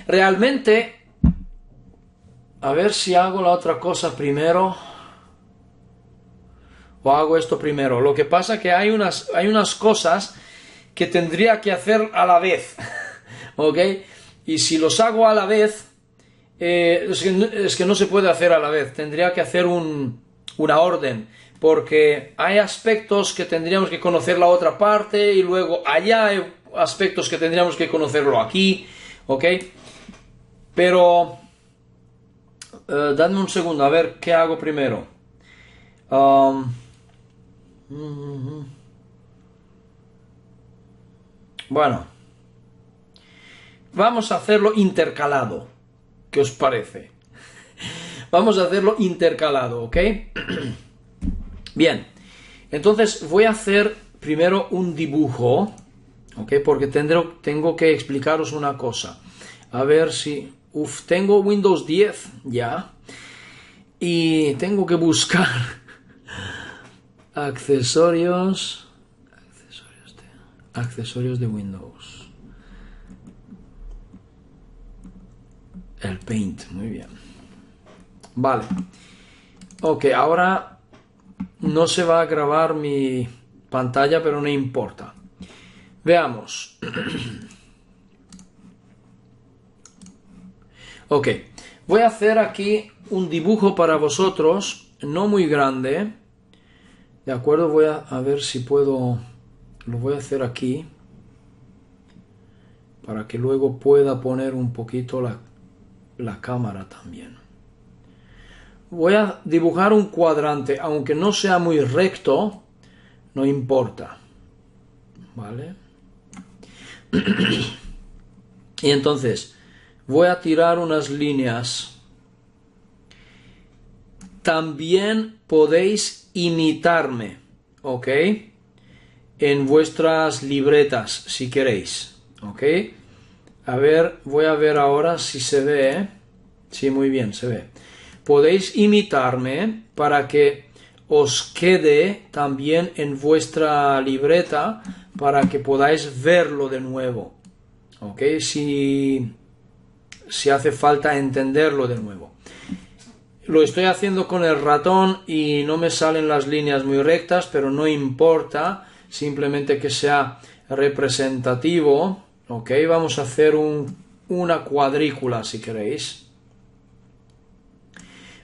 Realmente, a ver si hago la otra cosa primero. O hago esto primero. Lo que pasa es que hay unas cosas que tendría que hacer a la vez. ¿Ok? Y si los hago a la vez, es que no se puede hacer a la vez. Tendría que hacer una orden. Porque hay aspectos que tendríamos que conocer la otra parte y luego allá hay aspectos que tendríamos que conocerlo aquí. ¿Ok? Pero, dadme un segundo, a ver qué hago primero. Bueno, vamos a hacerlo intercalado. ¿Qué os parece? Vamos a hacerlo intercalado, ¿ok? Bien, entonces voy a hacer primero un dibujo, ¿ok? Porque tengo que explicaros una cosa. A ver si... tengo Windows 10 ya. Y tengo que buscar accesorios de Windows. El Paint, muy bien. Vale. Ok, ahora no se va a grabar mi pantalla, pero no importa. Veamos. Ok, voy a hacer aquí un dibujo para vosotros, no muy grande. De acuerdo, voy a ver si puedo... Lo voy a hacer aquí, para que luego pueda poner un poquito la cámara también. Voy a dibujar un cuadrante, aunque no sea muy recto, no importa. ¿Vale? Y entonces, voy a tirar unas líneas. También podéis imitarme, ¿ok? En vuestras libretas, si queréis, ¿ok? A ver, voy a ver ahora si se ve. Sí, muy bien, se ve. Podéis imitarme para que os quede también en vuestra libreta para que podáis verlo de nuevo. ¿Ok? Si hace falta entenderlo de nuevo. Lo estoy haciendo con el ratón y no me salen las líneas muy rectas, pero no importa, simplemente que sea representativo. Ok, vamos a hacer una cuadrícula si queréis.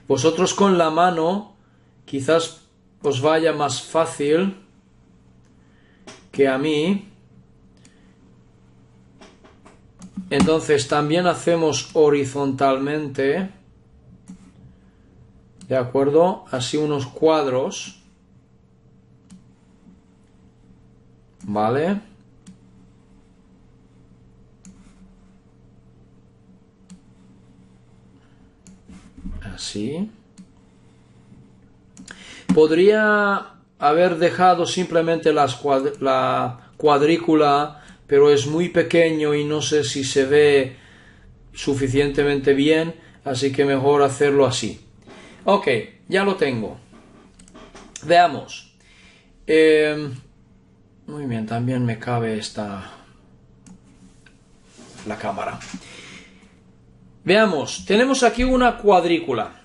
Vosotros con la mano quizás os vaya más fácil que a mí. Entonces también hacemos horizontalmente, ¿de acuerdo? Así unos cuadros, ¿vale? Así. Podría haber dejado simplemente la cuadrícula, pero es muy pequeño y no sé si se ve suficientemente bien, así que mejor hacerlo así. Ok, ya lo tengo. Veamos. Muy bien, también me cabe la cámara. Veamos, tenemos aquí una cuadrícula.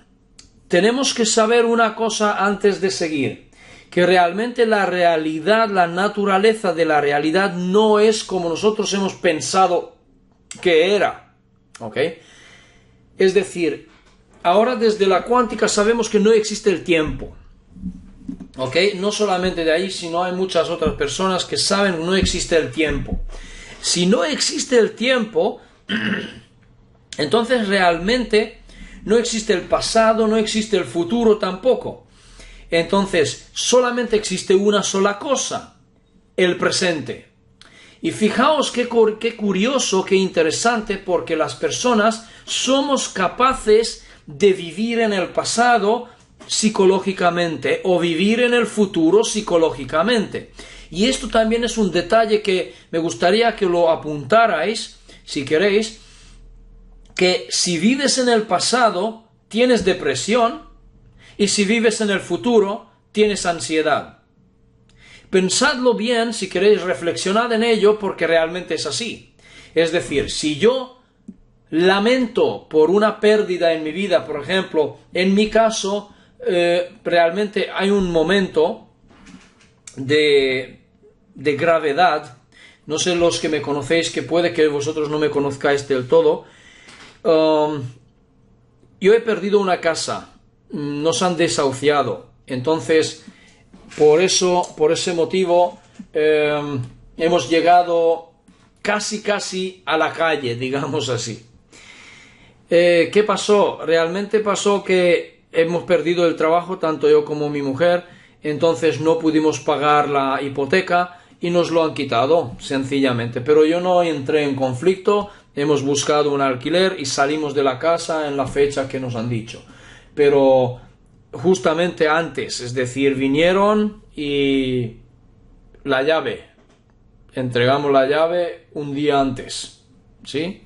Tenemos que saber una cosa antes de seguir, que realmente la realidad, la naturaleza de la realidad no es como nosotros hemos pensado que era. ¿Ok? Es decir, ahora desde la cuántica sabemos que no existe el tiempo. ¿Ok? No solamente de ahí, sino hay muchas otras personas que saben que no existe el tiempo. Si no existe el tiempo, entonces realmente no existe el pasado, no existe el futuro tampoco. Entonces solamente existe una sola cosa, el presente. Y fijaos qué curioso, qué interesante, porque las personas somos capaces de vivir en el pasado psicológicamente o vivir en el futuro psicológicamente. Y esto también es un detalle que me gustaría que lo apuntarais, si queréis, que si vives en el pasado tienes depresión y si vives en el futuro tienes ansiedad. Pensadlo bien, si queréis, reflexionad en ello, porque realmente es así. Es decir, si yo lamento por una pérdida en mi vida, por ejemplo, en mi caso, realmente hay un momento de gravedad. No sé los que me conocéis, que puede que vosotros no me conozcáis del todo. Yo he perdido una casa, nos han desahuciado, entonces por ese motivo hemos llegado casi a la calle, digamos así. ¿Qué pasó? Realmente pasó que hemos perdido el trabajo, tanto yo como mi mujer, entonces no pudimos pagar la hipoteca y nos lo han quitado, sencillamente. Pero yo no entré en conflicto, hemos buscado un alquiler y salimos de la casa en la fecha que nos han dicho. Pero justamente antes, es decir, vinieron y la llave, entregamos la llave un día antes, ¿sí?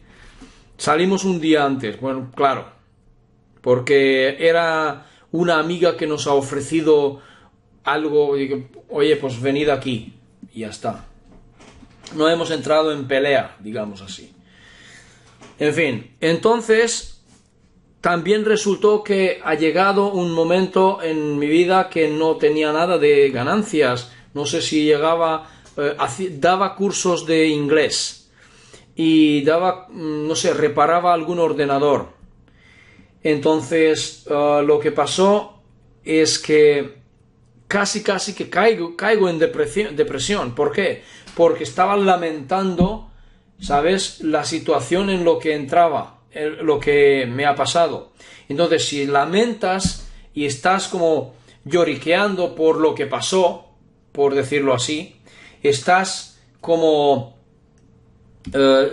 Salimos un día antes, bueno, claro, porque era una amiga que nos ha ofrecido algo, y, oye, pues venid aquí, y ya está. No hemos entrado en pelea, digamos así. En fin, entonces también resultó que ha llegado un momento en mi vida que no tenía nada de ganancias. No sé si llegaba, daba cursos de inglés y daba, no sé, reparaba algún ordenador. Entonces lo que pasó es que casi que caigo en depresión. ¿Por qué? Porque estaba lamentando, ¿sabes?, la situación en lo que entraba, lo que me ha pasado. Entonces, si lamentas y estás como lloriqueando por lo que pasó, por decirlo así, estás como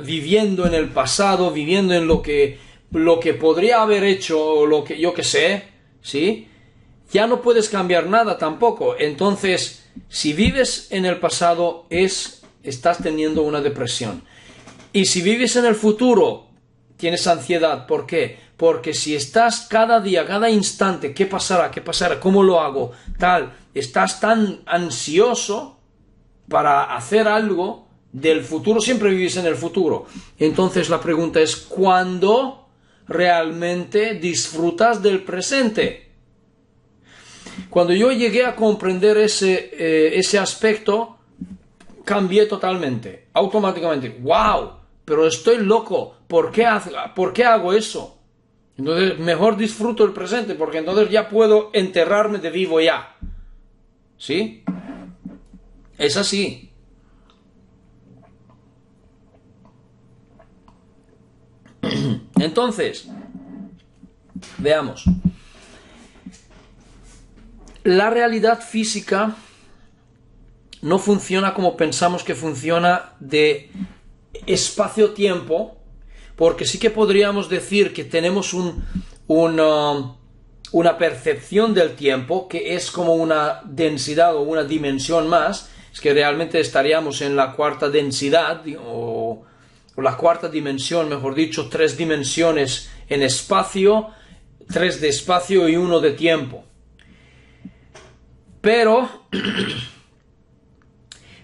viviendo en el pasado, viviendo en lo que podría haber hecho, o lo que yo que sé, ¿sí? Ya no puedes cambiar nada tampoco. Entonces, si vives en el pasado, estás teniendo una depresión. Y si vives en el futuro, tienes ansiedad. ¿Por qué? Porque si estás cada día, cada instante, ¿qué pasará? ¿Qué pasará? ¿Cómo lo hago? Tal, estás tan ansioso para hacer algo del futuro, siempre vivís en el futuro. Entonces la pregunta es, ¿cuándo realmente disfrutas del presente? Cuando yo llegué a comprender ese aspecto, cambié totalmente, automáticamente. ¡Wow! Pero estoy loco. ¿Por qué hago eso? Entonces, mejor disfruto el presente, porque entonces ya puedo enterrarme de vivo ya. ¿Sí? Es así. Entonces, veamos. La realidad física no funciona como pensamos que funciona de espacio-tiempo, porque sí que podríamos decir que tenemos una percepción del tiempo que es como una densidad o una dimensión más. Es que realmente estaríamos en la cuarta densidad o la cuarta dimensión, mejor dicho, 3 dimensiones en espacio, 3 de espacio y 1 de tiempo. Pero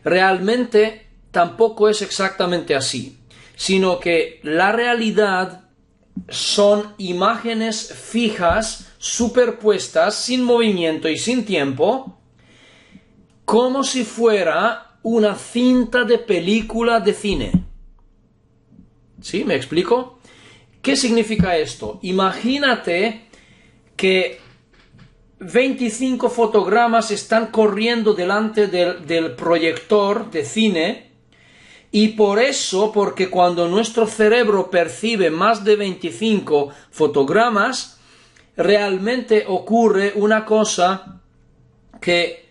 realmente tampoco es exactamente así, sino que la realidad son imágenes fijas, superpuestas, sin movimiento y sin tiempo, como si fuera una cinta de película de cine. ¿Sí? ¿Me explico? ¿Qué significa esto? Imagínate que 25 fotogramas están corriendo delante del proyector de cine, y por eso, porque cuando nuestro cerebro percibe más de 25 fotogramas, realmente ocurre una cosa que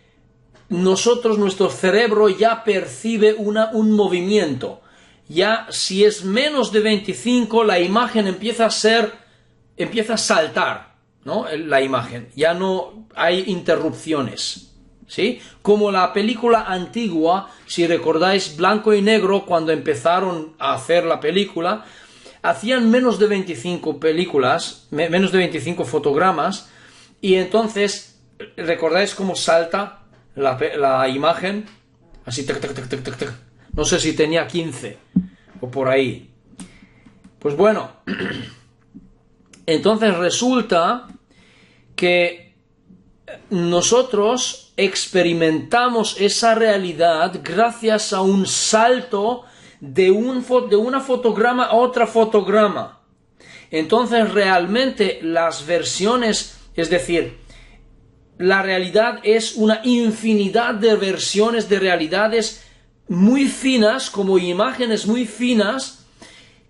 nuestro cerebro ya percibe un movimiento. Ya si es menos de 25, la imagen empieza a saltar, ¿no? La imagen, ya no hay interrupciones, ¿sí? Como la película antigua, si recordáis, blanco y negro, cuando empezaron a hacer la película, hacían menos de 25 menos de 25 fotogramas, y entonces, ¿recordáis cómo salta la imagen? Así, tac, tac, tac, tac, tac, tac. No sé si tenía 15 o por ahí. Pues bueno, entonces resulta que nosotros experimentamos esa realidad gracias a un salto de una fotograma a otra fotograma. Entonces realmente las versiones, es decir, la realidad es una infinidad de versiones de realidades muy finas, como imágenes muy finas,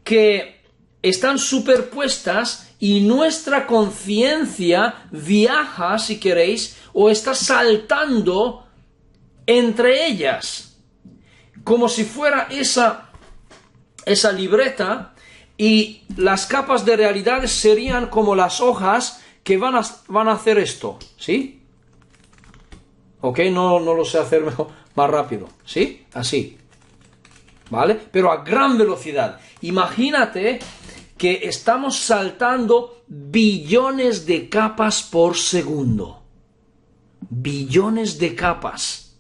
que están superpuestas, y nuestra conciencia viaja, si queréis, o está saltando entre ellas, como si fuera esa libreta, y las capas de realidades serían como las hojas que van a hacer esto, ¿sí? ¿Ok? No lo sé hacer mejor, más rápido, ¿sí? Así, ¿vale? Pero a gran velocidad. Imagínate que estamos saltando billones de capas por segundo. Billones de capas.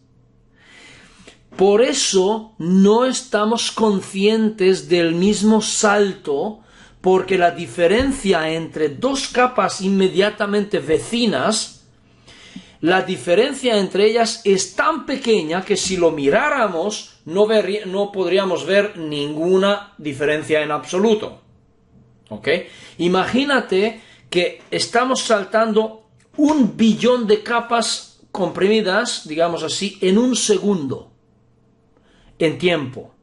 Por eso no estamos conscientes del mismo salto, porque la diferencia entre 2 capas inmediatamente vecinas, la diferencia entre ellas es tan pequeña que si lo miráramos no podríamos ver ninguna diferencia en absoluto. ¿Ok? Imagínate que estamos saltando 1 billón de capas comprimidas, digamos así, en 1 segundo, en tiempo.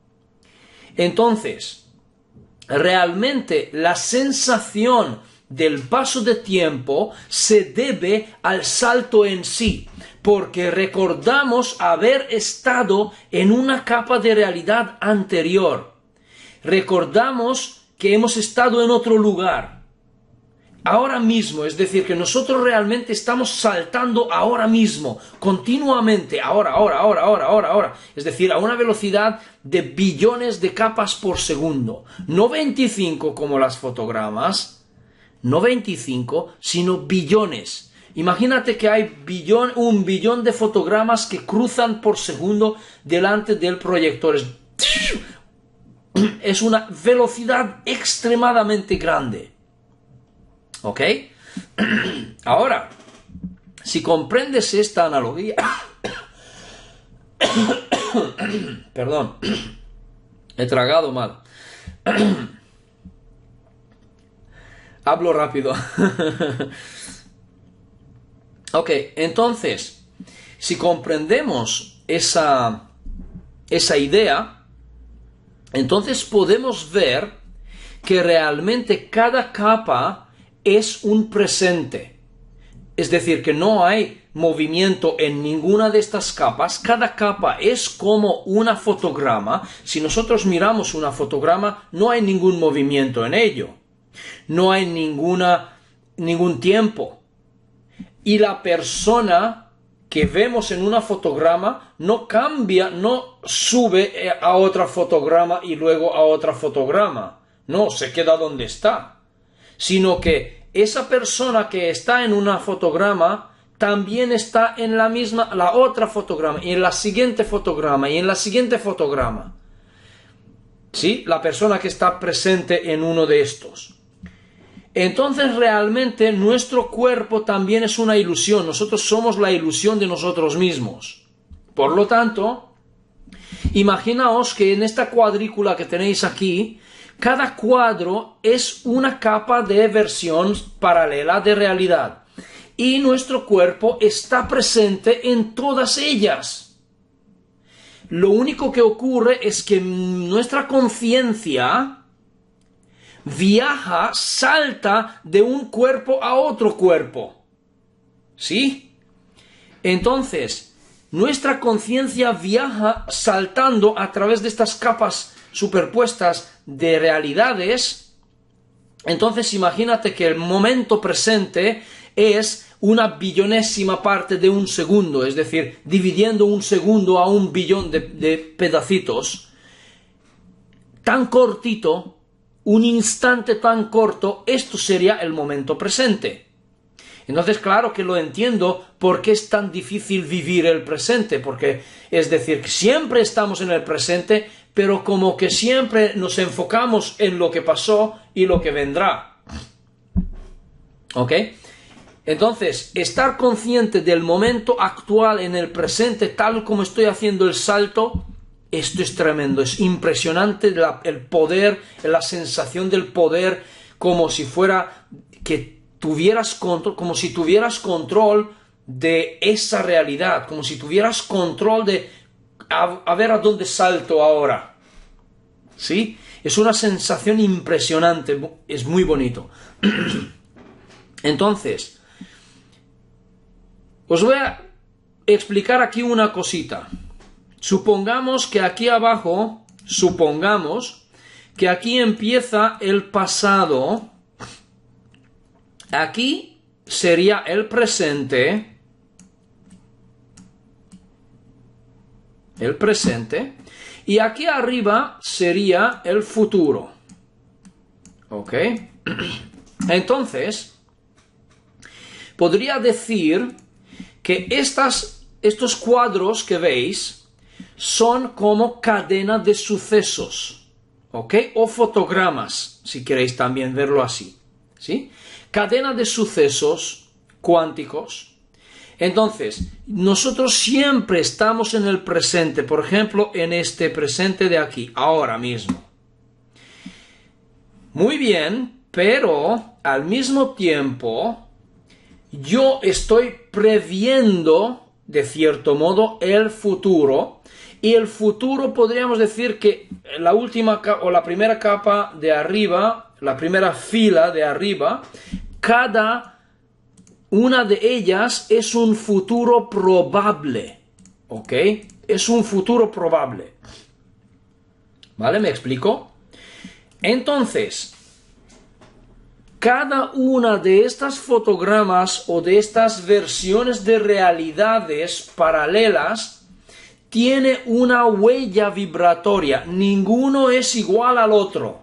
Entonces, realmente la sensación del paso de tiempo se debe al salto en sí, porque recordamos haber estado en una capa de realidad anterior. Recordamos que hemos estado en otro lugar. ahora mismo, es decir, que nosotros realmente estamos saltando ahora mismo, continuamente, ahora, es decir, a una velocidad de billones de capas por segundo, no 25 como las fotogramas, no 25, sino billones. Imagínate que hay un billón de fotogramas que cruzan por segundo delante del proyector. Es una velocidad extremadamente grande. ¿Ok? Ahora, si comprendes esta analogía... Perdón, he tragado mal. Hablo rápido. Ok, entonces, si comprendemos esa idea, entonces podemos ver que realmente cada capa es un presente. Es decir, que no hay movimiento en ninguna de estas capas. Cada capa es como una fotograma. Si nosotros miramos una fotograma, no hay ningún movimiento en ello. No hay ningún tiempo. Y la persona que vemos en una fotograma no cambia, no sube a otra fotograma y luego a otra fotograma. No, se queda donde está. Sino que esa persona que está en una fotograma también está en la otra fotograma, y en la siguiente fotograma, y en la siguiente fotograma. ¿Sí? La persona que está presente en uno de estos. Entonces realmente nuestro cuerpo también es una ilusión. Nosotros somos la ilusión de nosotros mismos. Por lo tanto, imaginaos que en esta cuadrícula que tenéis aquí, cada cuadro es una capa de versión paralela de realidad. Y nuestro cuerpo está presente en todas ellas. Lo único que ocurre es que nuestra conciencia viaja, salta de un cuerpo a otro cuerpo. ¿Sí? Entonces, nuestra conciencia viaja saltando a través de estas capas superpuestas de realidades. Entonces, imagínate que el momento presente es una billonésima parte de un segundo, es decir, dividiendo un segundo a un billón de pedacitos, tan cortito, un instante tan corto, esto sería el momento presente. Entonces, claro que lo entiendo por qué es tan difícil vivir el presente, porque es decir, que siempre estamos en el presente, pero como que siempre nos enfocamos en lo que pasó y lo que vendrá. ¿Ok? Entonces, estar consciente del momento actual en el presente, tal como estoy haciendo el salto, esto es tremendo, es impresionante el poder, la sensación del poder, como si fuera que tuvieras control, como si tuvieras control de esa realidad, como si tuvieras control de a ver a dónde salto ahora. ¿Sí? Es una sensación impresionante, es muy bonito. Entonces, os voy a explicar aquí una cosita. Supongamos que aquí abajo, que aquí empieza el pasado, aquí sería el presente, y aquí arriba sería el futuro. ¿Ok? Entonces, podría decir que estos cuadros que veis son como cadena de sucesos, ¿ok? O fotogramas, si queréis también verlo así, ¿sí? Cadena de sucesos cuánticos. Entonces, nosotros siempre estamos en el presente, por ejemplo, en este presente de aquí, ahora mismo. Muy bien, pero al mismo tiempo, yo estoy previendo, de cierto modo, el futuro. Y el futuro podríamos decir que la última o la primera capa de arriba, la primera fila de arriba, cada una de ellas es un futuro probable. ¿Ok? Es un futuro probable. ¿Vale? ¿Me explico? Entonces, cada una de estas fotogramas o de estas versiones de realidades paralelas tiene una huella vibratoria. Ninguno es igual al otro.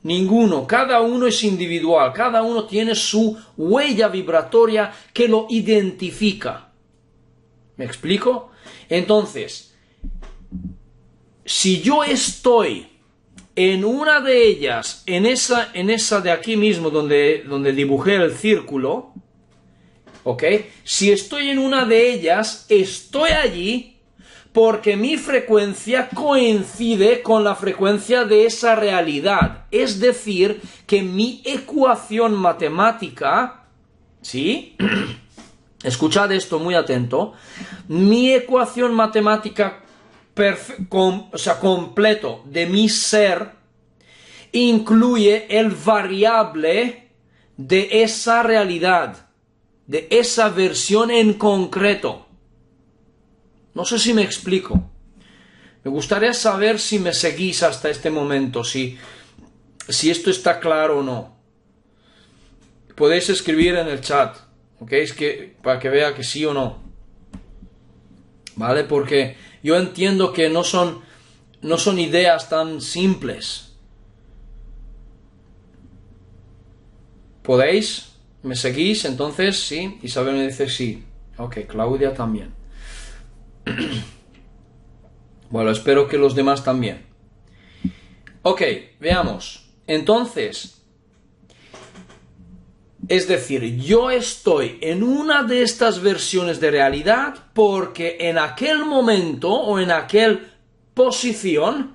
Ninguno. Cada uno es individual. Cada uno tiene su huella vibratoria que lo identifica. ¿Me explico? Entonces, si yo estoy en una de ellas, en esa de aquí mismo donde dibujé el círculo, ¿ok? Si estoy en una de ellas, estoy allí porque mi frecuencia coincide con la frecuencia de esa realidad. Es decir, que mi ecuación matemática, ¿sí? Escuchad esto muy atento. Mi ecuación matemática completo de mi ser incluye el variable de esa realidad, de esa versión en concreto. No sé si me explico. Me gustaría saber si me seguís hasta este momento, si esto está claro o no. Podéis escribir en el chat, ¿ok? Para que vea que sí o no. ¿Vale? Porque yo entiendo que no son ideas tan simples. ¿Podéis? ¿Me seguís? Entonces, sí. Isabel me dice sí. Ok, Claudia también. Bueno, espero que los demás también. Ok, veamos. Entonces, es decir, yo estoy en una de estas versiones de realidad porque en aquel momento o en aquella posición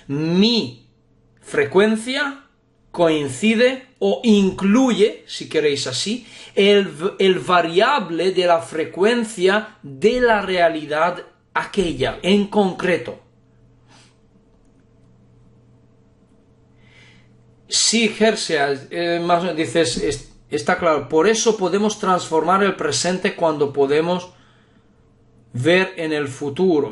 mi frecuencia coincide o incluye, si queréis así, el variable de la frecuencia de la realidad aquella en concreto. Sí, Gersia, más dices, está claro. Por eso podemos transformar el presente cuando podemos ver el futuro.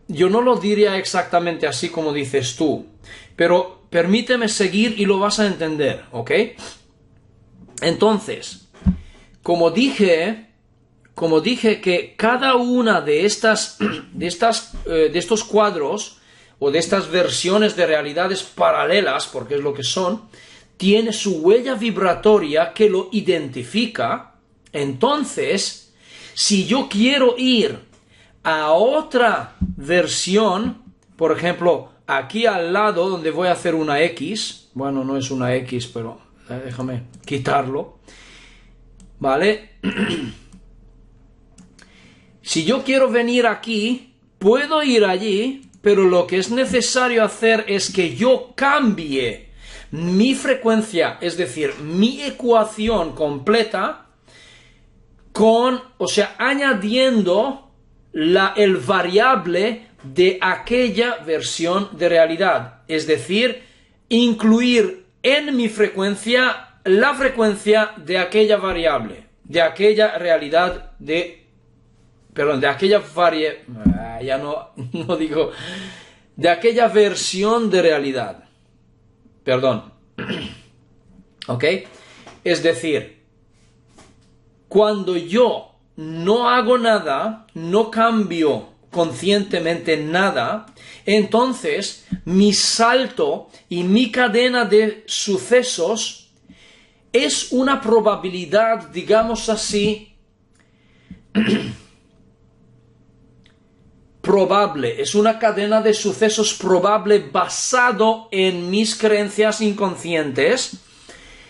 Yo no lo diría exactamente así como dices tú, pero permíteme seguir y lo vas a entender, ¿ok? Entonces, como dije que cada una de estos cuadros o de estas versiones de realidades paralelas, porque es lo que son, tiene su huella vibratoria que lo identifica. Entonces, si yo quiero ir a otra versión, por ejemplo, aquí al lado donde voy a hacer una X, bueno, no es una X, pero déjame quitarlo, ¿vale? Si yo quiero venir aquí, puedo ir allí, pero lo que es necesario hacer es que yo cambie mi frecuencia, es decir, mi ecuación completa, añadiendo el variable de aquella versión de realidad, es decir, incluir en mi frecuencia la frecuencia de aquella variable, de aquella realidad de aquella versión de realidad. Perdón. ¿Ok? Es decir, cuando yo no hago nada, no cambio conscientemente nada, entonces mi salto y mi cadena de sucesos es una probabilidad, digamos así, probable, es una cadena de sucesos probable basado en mis creencias inconscientes,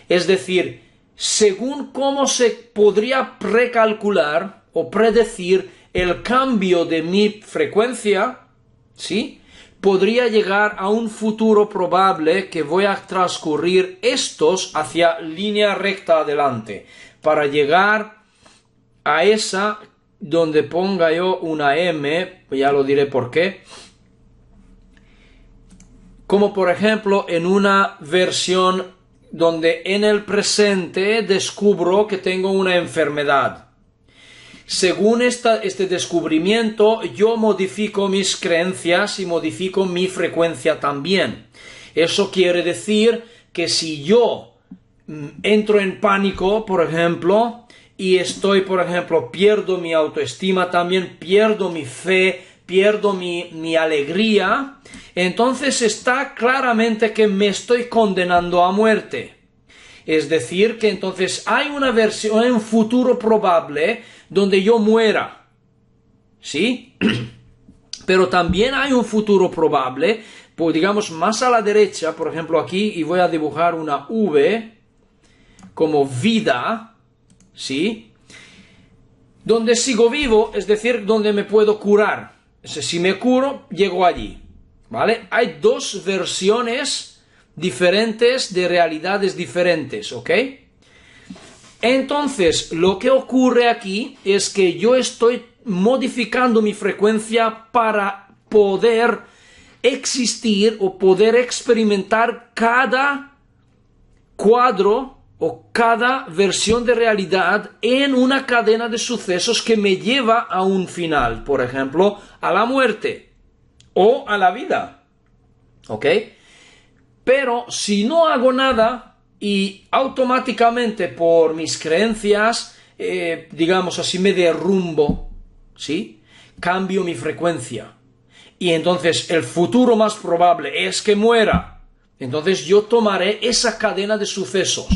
es decir, según cómo se podría precalcular o predecir el cambio de mi frecuencia, ¿sí? Podría llegar a un futuro probable que voy a transcurrir estos hacia línea recta adelante, para llegar a esa donde ponga yo una M, ya lo diré por qué, como por ejemplo en una versión donde en el presente descubro que tengo una enfermedad. Según este descubrimiento, yo modifico mis creencias y modifico mi frecuencia también. Eso quiere decir que si yo entro en pánico, por ejemplo, y estoy, por ejemplo, pierdo mi autoestima, también pierdo mi fe, pierdo mi alegría, entonces está claramente que me estoy condenando a muerte. Es decir, que entonces hay una versión, un futuro probable donde yo muera, ¿sí? Pero también hay un futuro probable, pues digamos más a la derecha, por ejemplo aquí, y voy a dibujar una V como vida, ¿sí? Donde sigo vivo, es decir, donde me puedo curar. Si me curo, llego allí, ¿vale? Hay dos versiones diferentes de realidades diferentes, ¿ok? Entonces, lo que ocurre aquí es que yo estoy modificando mi frecuencia para poder existir o poder experimentar cada cuadro o cada versión de realidad en una cadena de sucesos que me lleva a un final, por ejemplo, a la muerte o a la vida, ¿ok? Pero si no hago nada y automáticamente por mis creencias, digamos así, me derrumbo, ¿sí? Cambio mi frecuencia. Y entonces el futuro más probable es que muera. Entonces yo tomaré esa cadena de sucesos.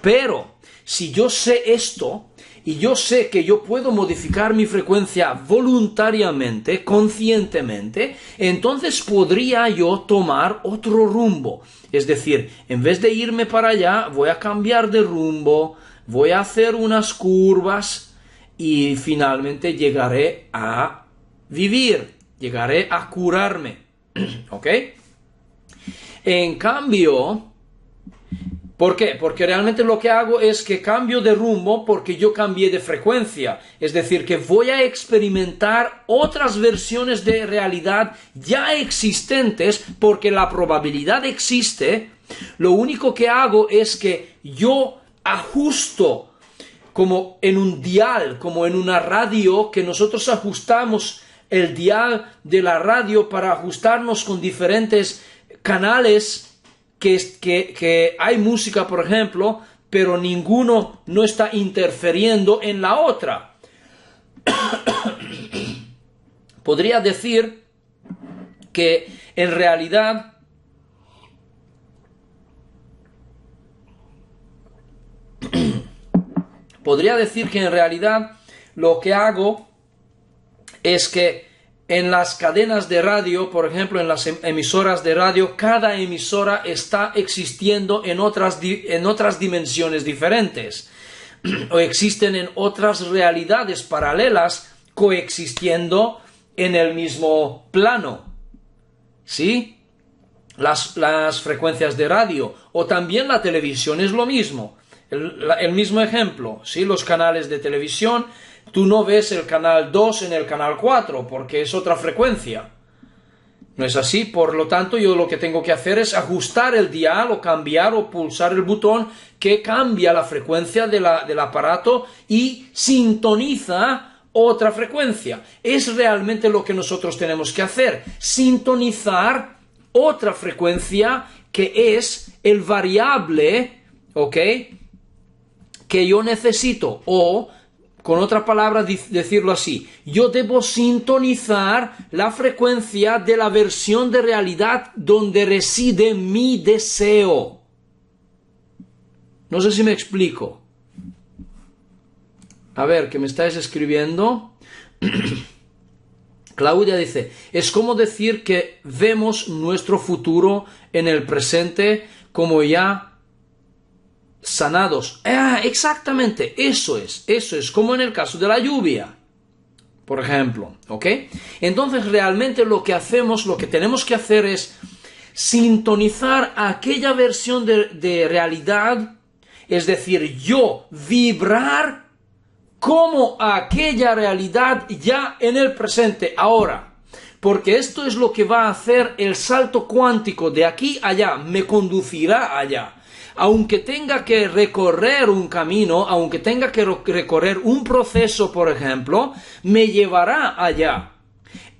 Pero si yo sé esto y yo sé que yo puedo modificar mi frecuencia voluntariamente, conscientemente, entonces podría yo tomar otro rumbo. Es decir, en vez de irme para allá, voy a cambiar de rumbo, voy a hacer unas curvas y finalmente llegaré a vivir, llegaré a curarme. ¿Ok? En cambio, ¿por qué? Porque realmente lo que hago es que cambio de rumbo porque yo cambié de frecuencia. Es decir, que voy a experimentar otras versiones de realidad ya existentes porque la probabilidad existe. Lo único que hago es que yo ajusto como en un dial, como en una radio, que nosotros ajustamos el dial de la radio para ajustarnos con diferentes canales que hay música, por ejemplo, pero ninguno no está interfiriendo en la otra. Podría decir que en realidad lo que hago es que en las cadenas de radio, por ejemplo, en las emisoras de radio, cada emisora está existiendo en otras dimensiones diferentes. O existen en otras realidades paralelas coexistiendo en el mismo plano. ¿Sí? Las frecuencias de radio. O también la televisión es lo mismo. El mismo ejemplo. ¿Sí? Los canales de televisión. Tú no ves el canal 2 en el canal 4 porque es otra frecuencia. ¿No es así? Por lo tanto, yo lo que tengo que hacer es ajustar el dial o cambiar o pulsar el botón que cambia la frecuencia del aparato y sintoniza otra frecuencia. Es realmente lo que nosotros tenemos que hacer. Sintonizar otra frecuencia que es el variable, ¿ok? Que yo necesito o... Con otra palabra, decirlo así, yo debo sintonizar la frecuencia de la versión de realidad donde reside mi deseo. No sé si me explico. A ver, que me estáis escribiendo. Claudia dice, es como decir que vemos nuestro futuro en el presente como ya sanados. Exactamente, eso es como en el caso de la lluvia, por ejemplo, ¿ok? Entonces realmente lo que tenemos que hacer es sintonizar aquella versión de realidad, es decir, yo vibrar como aquella realidad ya en el presente, ahora, porque esto es lo que va a hacer el salto cuántico de aquí a allá, me conducirá allá. Aunque tenga que recorrer un camino, aunque tenga que recorrer un proceso, por ejemplo, me llevará allá.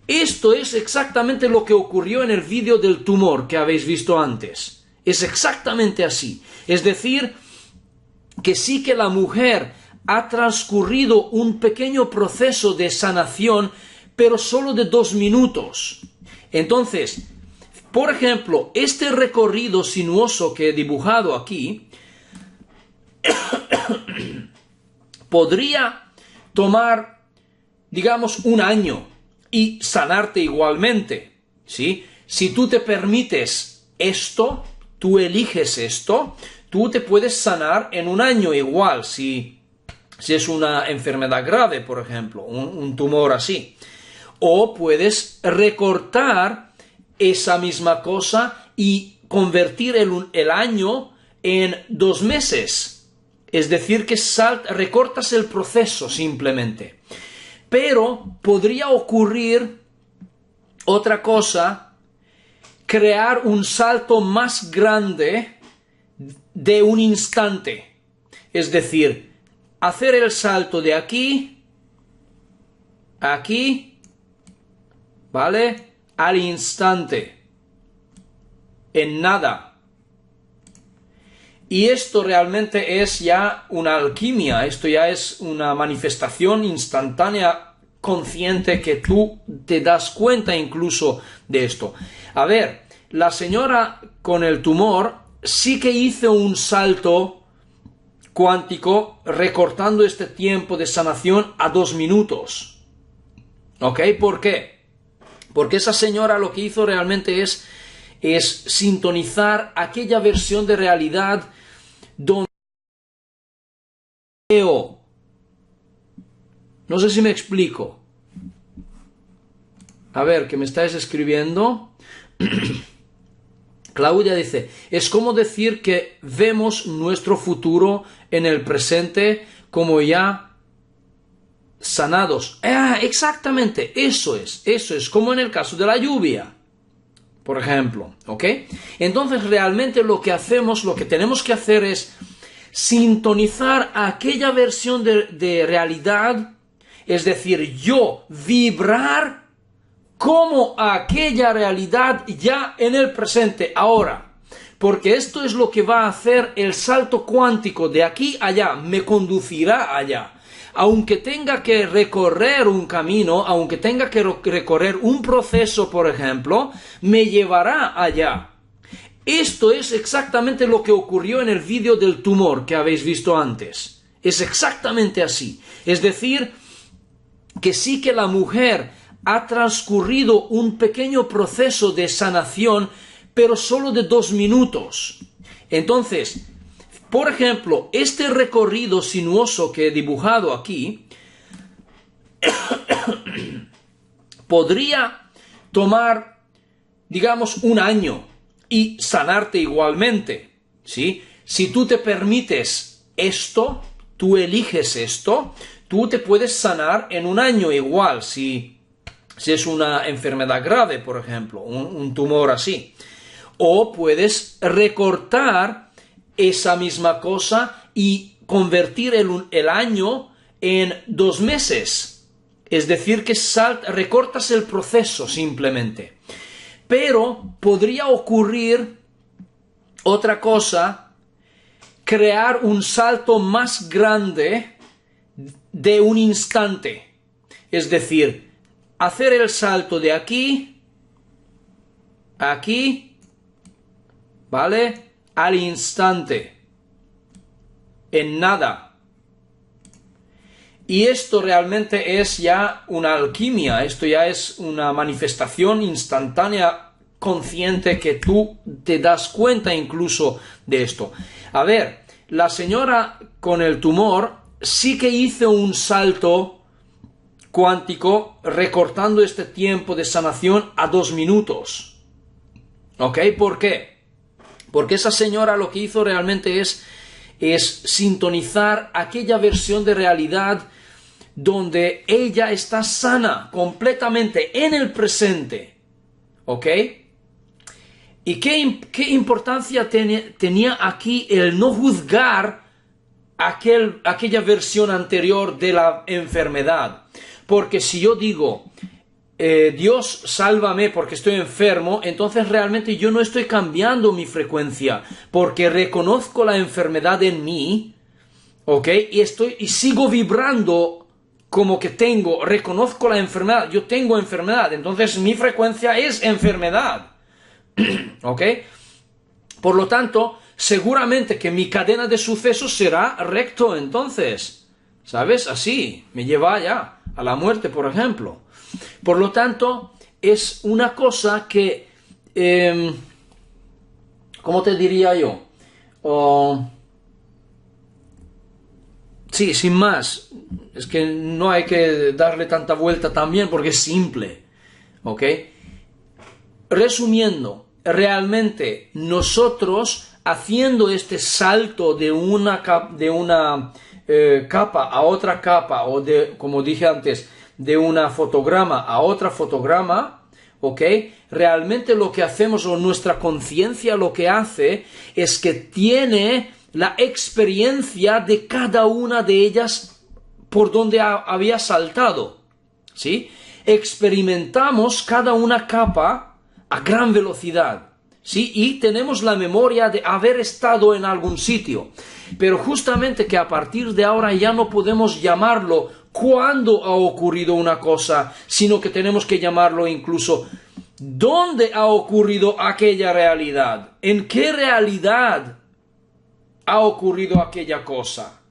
Esto es exactamente lo que ocurrió en el vídeo del tumor que habéis visto antes. Es exactamente así. Es decir, que sí que la mujer ha transcurrido un pequeño proceso de sanación, pero solo de 2 minutos. Entonces, por ejemplo, este recorrido sinuoso que he dibujado aquí podría tomar, digamos, 1 año y sanarte igualmente, ¿sí? Si tú te permites esto, tú eliges esto, tú te puedes sanar en 1 año igual, si es una enfermedad grave, por ejemplo, un tumor así. O puedes recortar esa misma cosa y convertir el año en 2 meses. Es decir, que recortas el proceso simplemente. Pero podría ocurrir otra cosa, crear un salto más grande de un instante. Es decir, hacer el salto de aquí a aquí, ¿vale? Al instante, en nada. Y esto realmente es ya una alquimia, esto ya es una manifestación instantánea, consciente, que tú te das cuenta incluso de esto. A ver, la señora con el tumor sí que hizo un salto cuántico recortando este tiempo de sanación a 2 minutos. ¿Ok? ¿Por qué? Porque esa señora lo que hizo realmente es sintonizar aquella versión de realidad donde veo. No sé si me explico. A ver, que me estáis escribiendo. Claudia dice, es como decir que vemos nuestro futuro en el presente como ya sanados. Exactamente, eso es como en el caso de la lluvia, por ejemplo, ¿ok? Entonces realmente lo que hacemos, lo que tenemos que hacer es sintonizar aquella versión de realidad, es decir, yo vibrar como aquella realidad ya en el presente, ahora. Porque esto es lo que va a hacer el salto cuántico de aquí a allá, me conducirá allá. Aunque tenga que recorrer un camino, aunque tenga que recorrer un proceso, por ejemplo, me llevará allá. Esto es exactamente lo que ocurrió en el vídeo del tumor que habéis visto antes. Es exactamente así. Es decir, que sí que la mujer ha transcurrido un pequeño proceso de sanación, pero solo de 2 minutos. Entonces, por ejemplo, este recorrido sinuoso que he dibujado aquí podría tomar, digamos, 1 año y sanarte igualmente, ¿sí? Si tú te permites esto, tú eliges esto, tú te puedes sanar en 1 año igual, si es una enfermedad grave, por ejemplo, un tumor así. O puedes recortar esa misma cosa y convertir el año en 2 meses. Es decir, que recortas el proceso simplemente. Pero podría ocurrir otra cosa, crear un salto más grande de un instante. Es decir, hacer el salto de aquí a aquí, ¿vale? Al instante, en nada. Y esto realmente es ya una alquimia, esto ya es una manifestación instantánea, consciente, que tú te das cuenta incluso de esto. A ver, la señora con el tumor sí que hizo un salto cuántico recortando este tiempo de sanación a 2 minutos. ¿Ok? ¿Por qué? Porque esa señora lo que hizo realmente es sintonizar aquella versión de realidad donde ella está sana completamente en el presente. ¿Ok? ¿Y qué importancia tenía aquí el no juzgar aquella versión anterior de la enfermedad? Porque si yo digo, Dios sálvame porque estoy enfermo, entonces realmente yo no estoy cambiando mi frecuencia, porque reconozco la enfermedad en mí, ¿ok? Y sigo vibrando como que reconozco la enfermedad, yo tengo enfermedad, entonces mi frecuencia es enfermedad, ¿ok? Por lo tanto, seguramente que mi cadena de sucesos será recto entonces, ¿sabes? Así, me lleva ya a la muerte, por ejemplo. Por lo tanto, es una cosa que, ¿cómo te diría yo? Sí, sin más, es que no hay que darle tanta vuelta también porque es simple, ¿ok? Resumiendo, realmente nosotros haciendo este salto de una capa a otra capa, o como dije antes, de una fotograma a otra fotograma, ¿ok? Realmente lo que hacemos, o nuestra conciencia lo que hace, es que tiene la experiencia de cada una de ellas por donde había saltado, ¿sí? Experimentamos cada una capa a gran velocidad, ¿sí? Y tenemos la memoria de haber estado en algún sitio, pero justamente que a partir de ahora ya no podemos llamarlo cuándo ha ocurrido una cosa, sino que tenemos que llamarlo incluso dónde ha ocurrido aquella realidad, en qué realidad ha ocurrido aquella cosa,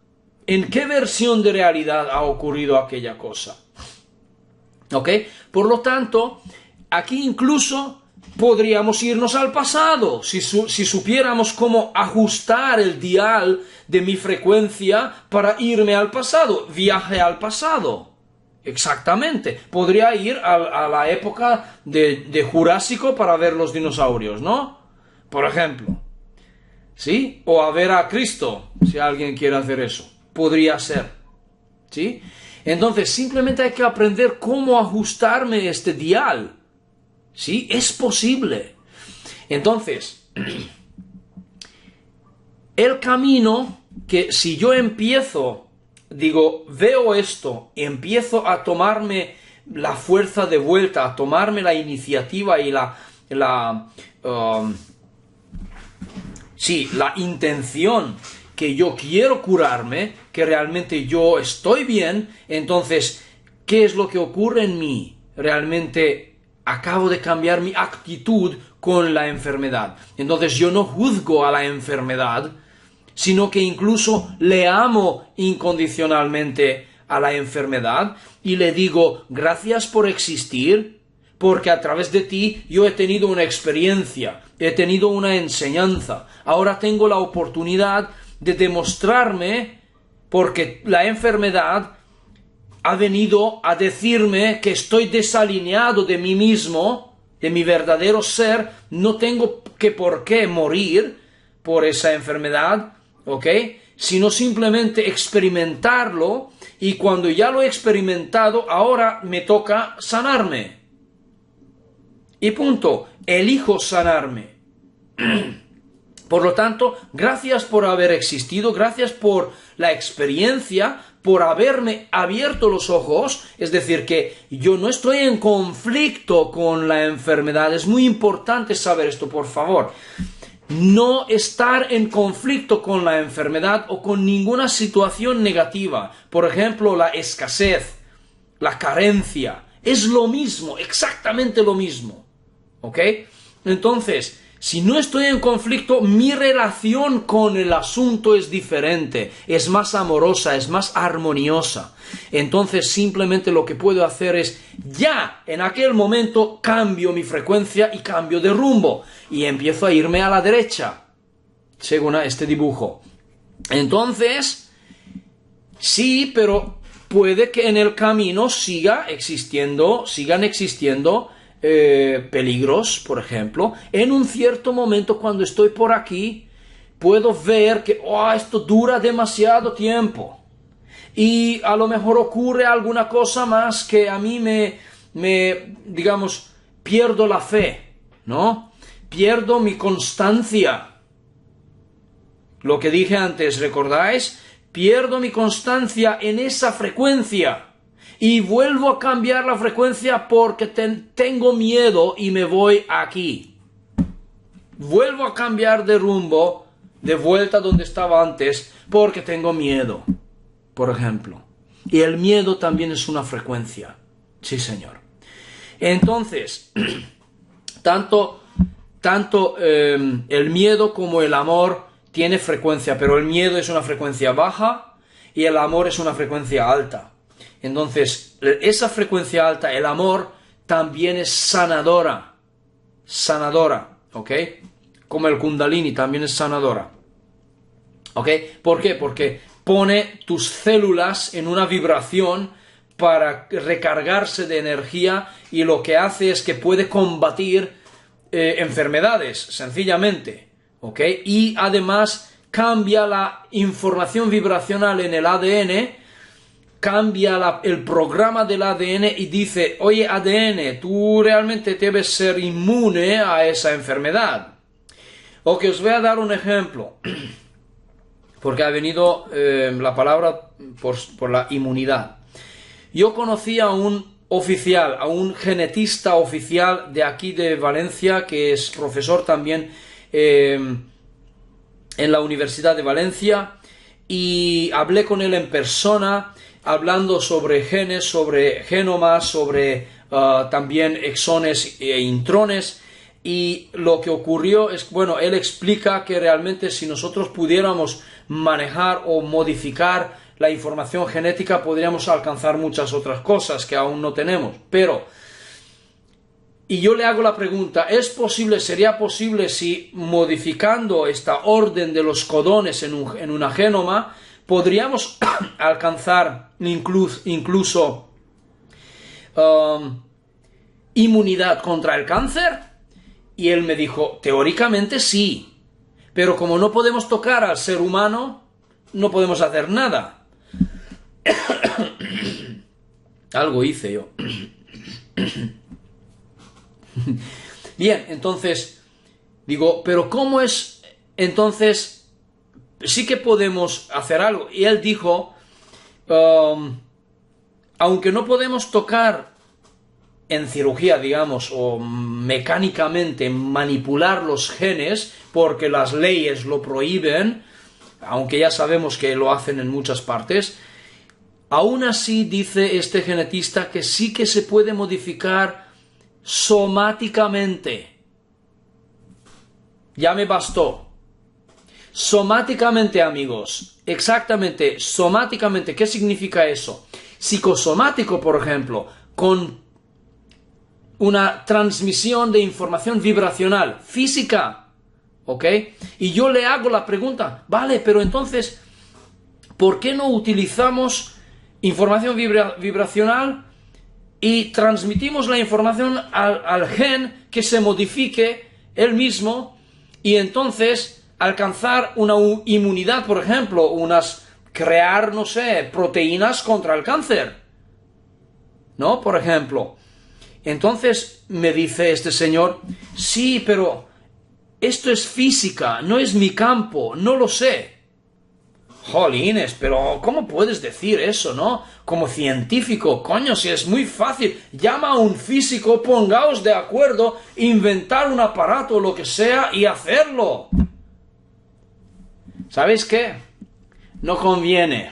en qué versión de realidad ha ocurrido aquella cosa. ¿Ok? Por lo tanto, aquí incluso podríamos irnos al pasado, si supiéramos cómo ajustar el dial de mi frecuencia para irme al pasado, viaje al pasado. Exactamente, podría ir a la época de Jurásico para ver los dinosaurios, ¿no? Por ejemplo, ¿sí? O a ver a Cristo, si alguien quiere hacer eso, podría ser, ¿sí? Entonces, simplemente hay que aprender cómo ajustarme este dial. ¿Sí? Es posible. Entonces, el camino que si yo veo esto, empiezo a tomarme la fuerza de vuelta, a tomarme la iniciativa y la intención que yo quiero curarme, que realmente yo estoy bien, entonces, ¿qué es lo que ocurre en mí? Realmente acabo de cambiar mi actitud con la enfermedad. Entonces yo no juzgo a la enfermedad, sino que incluso le amo incondicionalmente a la enfermedad y le digo, gracias por existir, porque a través de ti yo he tenido una experiencia, he tenido una enseñanza. Ahora tengo la oportunidad de demostrarme, porque la enfermedad ha venido a decirme que estoy desalineado de mí mismo, de mi verdadero ser, no tengo por qué morir por esa enfermedad, ¿ok? Sino simplemente experimentarlo, y cuando ya lo he experimentado, ahora me toca sanarme. Y punto, elijo sanarme. Por lo tanto, gracias por haber existido, gracias por la experiencia, por haberme abierto los ojos, es decir, que yo no estoy en conflicto con la enfermedad. Es muy importante saber esto, por favor. No estar en conflicto con la enfermedad o con ninguna situación negativa. Por ejemplo, la escasez, la carencia. Es lo mismo, exactamente lo mismo. ¿Ok? Entonces, si no estoy en conflicto, mi relación con el asunto es diferente, es más amorosa, es más armoniosa. Entonces simplemente lo que puedo hacer es, ya en aquel momento cambio mi frecuencia y cambio de rumbo, y empiezo a irme a la derecha, según este dibujo. Entonces, sí, pero puede que en el camino sigan existiendo peligros, por ejemplo. En un cierto momento, cuando estoy por aquí, puedo ver que esto dura demasiado tiempo y a lo mejor ocurre alguna cosa más que a mí digamos, pierdo la fe, ¿no? Pierdo mi constancia. Lo que dije antes, ¿recordáis? Pierdo mi constancia en esa frecuencia. y vuelvo a cambiar la frecuencia porque tengo miedo y me voy aquí. Vuelvo a cambiar de rumbo, de vuelta donde estaba antes, porque tengo miedo, por ejemplo. Y el miedo también es una frecuencia. Sí, señor. Entonces, tanto el miedo como el amor tiene frecuencia, pero el miedo es una frecuencia baja y el amor es una frecuencia alta. Entonces, esa frecuencia alta, el amor, también es sanadora, ¿ok? Como el Kundalini también es sanadora, ¿ok? ¿Por qué? Porque pone tus células en una vibración para recargarse de energía y lo que hace es que puede combatir enfermedades, sencillamente, ¿ok? Y además cambia la información vibracional en el ADN, cambia el programa del ADN y dice, oye ADN, tú realmente debes ser inmune a esa enfermedad. Ok, os voy a dar un ejemplo, porque ha venido la palabra por la inmunidad. Yo conocí a un oficial, a un genetista oficial de aquí de Valencia, que es profesor también en la Universidad de Valencia, y hablé con él en persona, hablando sobre genes, sobre genomas, sobre también exones e intrones, y lo que ocurrió es, bueno, él explica que realmente si nosotros pudiéramos manejar o modificar la información genética podríamos alcanzar muchas otras cosas que aún no tenemos, pero y yo le hago la pregunta, sería posible si modificando esta orden de los codones en una genoma podríamos alcanzar incluso inmunidad contra el cáncer? Y él me dijo, teóricamente sí, pero como no podemos tocar al ser humano, no podemos hacer nada. Algo hice yo. Bien, entonces digo, pero ¿cómo es? Entonces sí que podemos hacer algo. Y él dijo, aunque no podemos tocar en cirugía, digamos, o mecánicamente manipular los genes, porque las leyes lo prohíben, aunque ya sabemos que lo hacen en muchas partes, aún así dice este genetista que sí que se puede modificar somáticamente. Ya me bastó. Somáticamente, amigos. Exactamente, somáticamente. ¿Qué significa eso? Psicosomático, por ejemplo, con una transmisión de información vibracional, física, ¿ok? Y yo le hago la pregunta, vale, pero entonces, ¿por qué no utilizamos información vibracional y transmitimos la información al gen que se modifique él mismo y entonces alcanzar una inmunidad, por ejemplo, crear, no sé, proteínas contra el cáncer, ¿no? Por ejemplo. Entonces me dice este señor, sí, pero esto es física, no es mi campo, no lo sé. Jolines, pero ¿cómo puedes decir eso, no? Como científico, coño, si es muy fácil, llama a un físico, pongaos de acuerdo, inventar un aparato o lo que sea y hacerlo. ¿Sabéis qué? No conviene,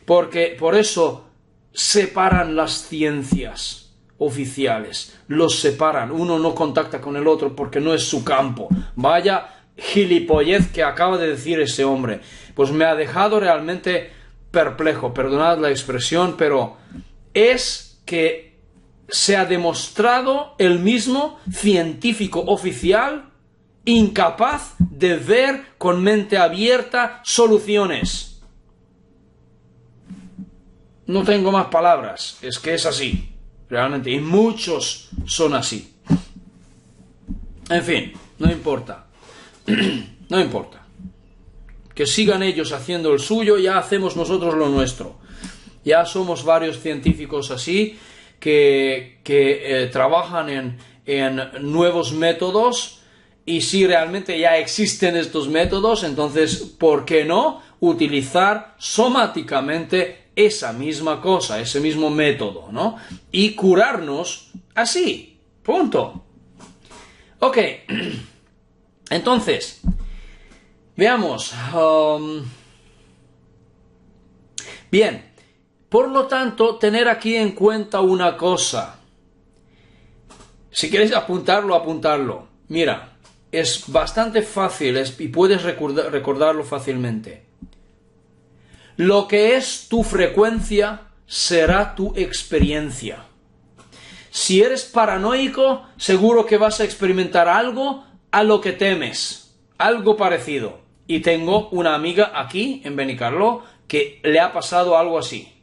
porque por eso separan las ciencias oficiales, los separan, uno no contacta con el otro porque no es su campo. Vaya gilipollez que acaba de decir ese hombre, pues me ha dejado realmente perplejo, perdonad la expresión, pero es que se ha demostrado el mismo científico oficial incapaz de ver con mente abierta soluciones. No tengo más palabras, es que es así. Realmente, y muchos son así. En fin, no importa. No importa. Que sigan ellos haciendo el suyo, ya hacemos nosotros lo nuestro. Ya somos varios científicos así que trabajan en nuevos métodos, y si realmente ya existen estos métodos, entonces, ¿por qué no utilizar somáticamente esa misma cosa, ese mismo método, ¿no? Y curarnos así, punto. Ok, entonces, veamos. Bien, por lo tanto, tener aquí en cuenta una cosa. Si quieres apuntarlo, apuntarlo. Mira, es bastante fácil y puedes recordarlo fácilmente. Lo que es tu frecuencia será tu experiencia. Si eres paranoico, seguro que vas a experimentar algo a lo que temes, algo parecido. Y tengo una amiga aquí en Benicarló que le ha pasado algo así.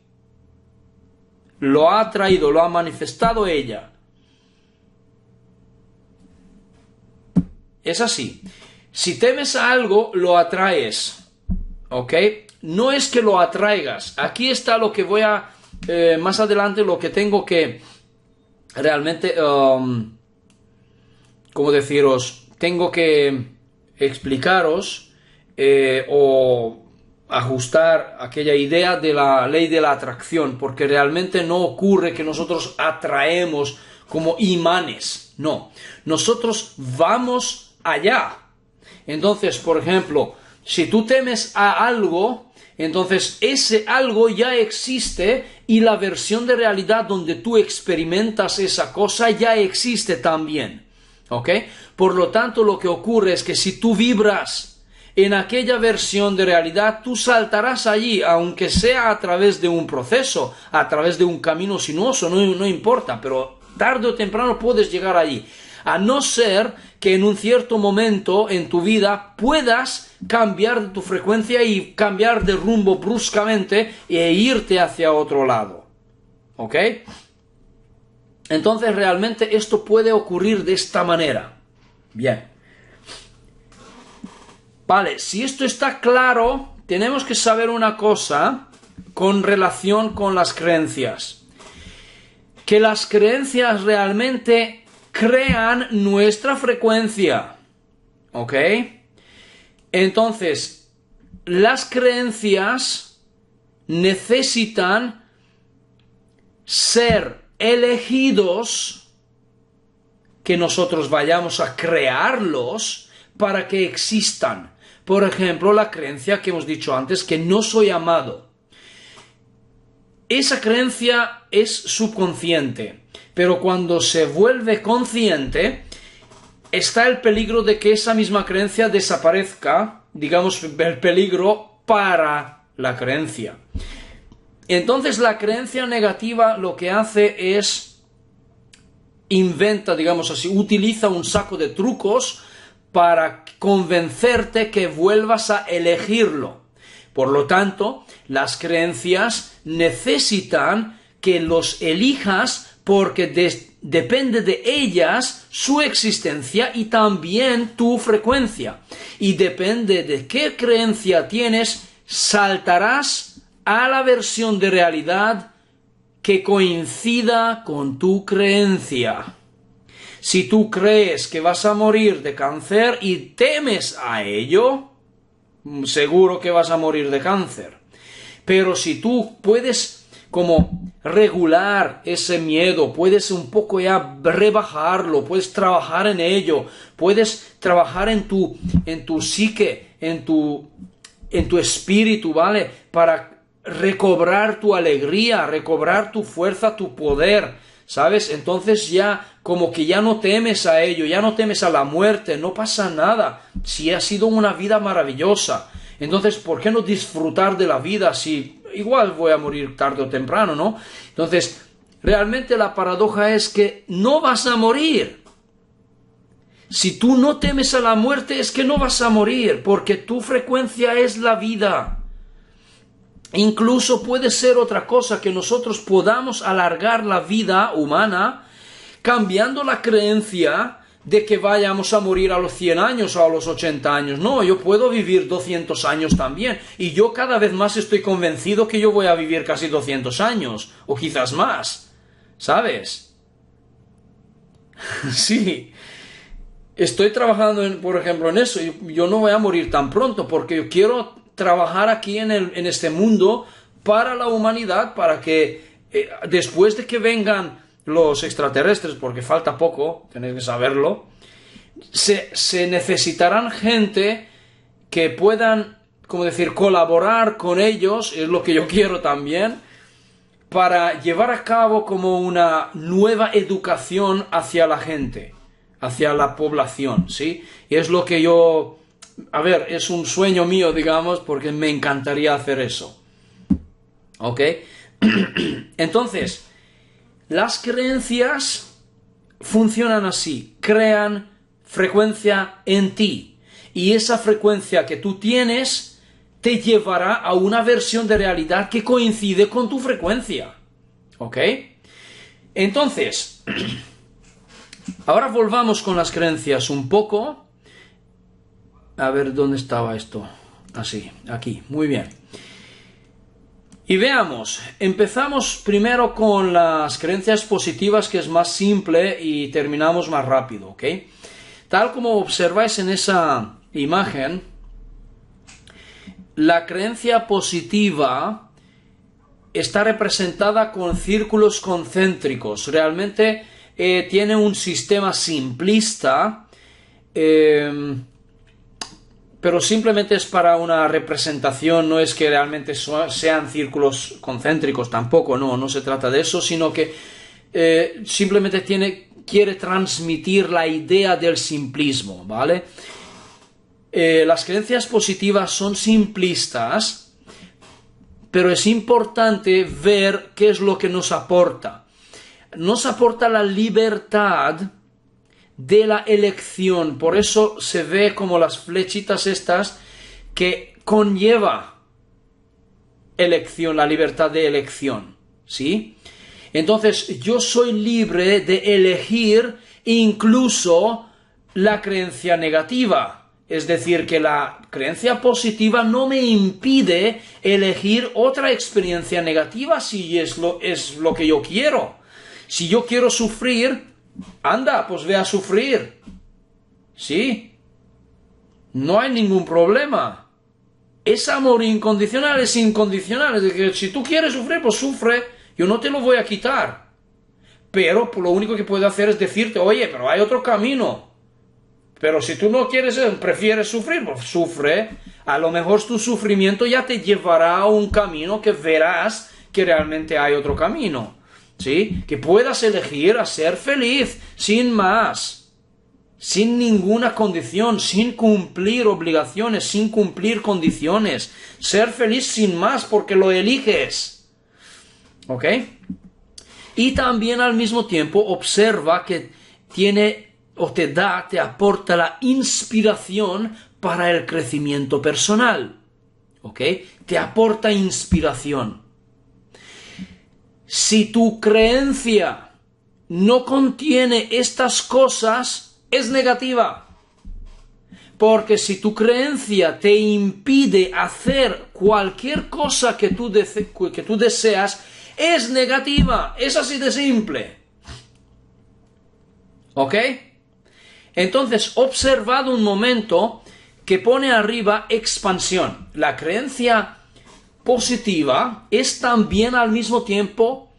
Lo ha traído, lo ha manifestado ella. Es así. Si temes a algo, lo atraes. ¿Ok? No es que lo atraigas. Aquí está lo que voy a... más adelante lo que tengo que... Realmente... ¿cómo deciros? Tengo que explicaros o ajustar aquella idea de la ley de la atracción, porque realmente no ocurre que nosotros atraemos como imanes. No. Nosotros vamos allá. Entonces, por ejemplo, si tú temes a algo, entonces ese algo ya existe y la versión de realidad donde tú experimentas esa cosa ya existe también. ¿Ok? Por lo tanto, lo que ocurre es que si tú vibras en aquella versión de realidad, tú saltarás allí, aunque sea a través de un proceso, a través de un camino sinuoso, no importa, pero tarde o temprano puedes llegar allí. A no ser que en un cierto momento en tu vida puedas cambiar tu frecuencia y cambiar de rumbo bruscamente e irte hacia otro lado. ¿Ok? Entonces realmente esto puede ocurrir de esta manera. Bien. Vale, si esto está claro, tenemos que saber una cosa con relación con las creencias. Que las creencias realmente crean nuestra frecuencia. ¿Ok? Entonces, las creencias necesitan ser elegidos, que nosotros vayamos a crearlos para que existan. Por ejemplo, la creencia que hemos dicho antes, que no soy amado. Esa creencia es subconsciente, pero cuando se vuelve consciente, está el peligro de que esa misma creencia desaparezca, digamos, el peligro para la creencia. Entonces la creencia negativa lo que hace es inventa, digamos así, utiliza un saco de trucos para convencerte que vuelvas a elegirlo. Por lo tanto, las creencias necesitan que los elijas porque depende de ellas su existencia y también tu frecuencia. Y depende de qué creencia tienes, saltarás a la versión de realidad que coincida con tu creencia. Si tú crees que vas a morir de cáncer y temes a ello, seguro que vas a morir de cáncer. Pero si tú puedes como regular ese miedo, puedes un poco ya rebajarlo, puedes trabajar en ello, puedes trabajar en tu psique, en tu espíritu, ¿vale? Para recobrar tu alegría, recobrar tu fuerza, tu poder, ¿sabes? Entonces ya como que ya no temes a ello, ya no temes a la muerte, no pasa nada. Si ha sido una vida maravillosa, entonces ¿por qué no disfrutar de la vida si igual voy a morir tarde o temprano, ¿no? Entonces, realmente la paradoja es que no vas a morir. Si tú no temes a la muerte es que no vas a morir, porque tu frecuencia es la vida. Incluso puede ser otra cosa, que nosotros podamos alargar la vida humana cambiando la creencia de que vayamos a morir a los 100 años o a los 80 años. No, yo puedo vivir 200 años también. Y yo cada vez más estoy convencido que yo voy a vivir casi 200 años, o quizás más. ¿Sabes? Sí. Estoy trabajando, por ejemplo, en eso. Yo no voy a morir tan pronto porque yo quiero trabajar aquí en este mundo para la humanidad, para que después de que vengan los extraterrestres, porque falta poco, tenéis que saberlo, se necesitarán gente que puedan, como decir, colaborar con ellos, es lo que yo quiero también, para llevar a cabo como una nueva educación hacia la gente, hacia la población, ¿sí? Y es lo que yo, a ver, es un sueño mío, digamos, porque me encantaría hacer eso. ¿Ok? Entonces, las creencias funcionan así, crean frecuencia en ti, y esa frecuencia que tú tienes te llevará a una versión de realidad que coincide con tu frecuencia. ¿Ok? Entonces, ahora volvamos con las creencias un poco. A ver, ¿dónde estaba esto? Así, aquí, muy bien. Y veamos, empezamos primero con las creencias positivas, que es más simple, y terminamos más rápido, ¿ok? Tal como observáis en esa imagen, la creencia positiva está representada con círculos concéntricos. Realmente tiene un sistema simplista, pero simplemente es para una representación, no es que realmente sean círculos concéntricos, tampoco, no se trata de eso, sino que simplemente quiere transmitir la idea del simplismo, ¿vale? Las creencias positivas son simplistas, pero es importante ver qué es lo que nos aporta. Nos aporta la libertad de la elección, por eso se ve como las flechitas estas que conlleva elección, la libertad de elección, ¿sí? Entonces yo soy libre de elegir incluso la creencia negativa. Es decir, que la creencia positiva no me impide elegir otra experiencia negativa si es lo que yo quiero. Si yo quiero sufrir, anda, pues ve a sufrir. ¿Sí? No hay ningún problema. Es amor incondicional, es incondicional. Es decir, si tú quieres sufrir, pues sufre. Yo no te lo voy a quitar. Pero lo único que puedo hacer es decirte, oye, pero hay otro camino. Pero si tú no quieres, prefieres sufrir, pues sufre. A lo mejor tu sufrimiento ya te llevará a un camino que verás que realmente hay otro camino. ¿Sí? Que puedas elegir a ser feliz, sin más. Sin ninguna condición, sin cumplir obligaciones, sin cumplir condiciones. Ser feliz sin más porque lo eliges. ¿Ok? Y también al mismo tiempo observa que te aporta la inspiración para el crecimiento personal. ¿Ok? Te aporta inspiración. Si tu creencia no contiene estas cosas, es negativa. Porque si tu creencia te impide hacer cualquier cosa que tú deseas, es negativa. Es así de simple. ¿Ok? Entonces, observad un momento que pone arriba expansión. La creencia positiva es también al mismo tiempo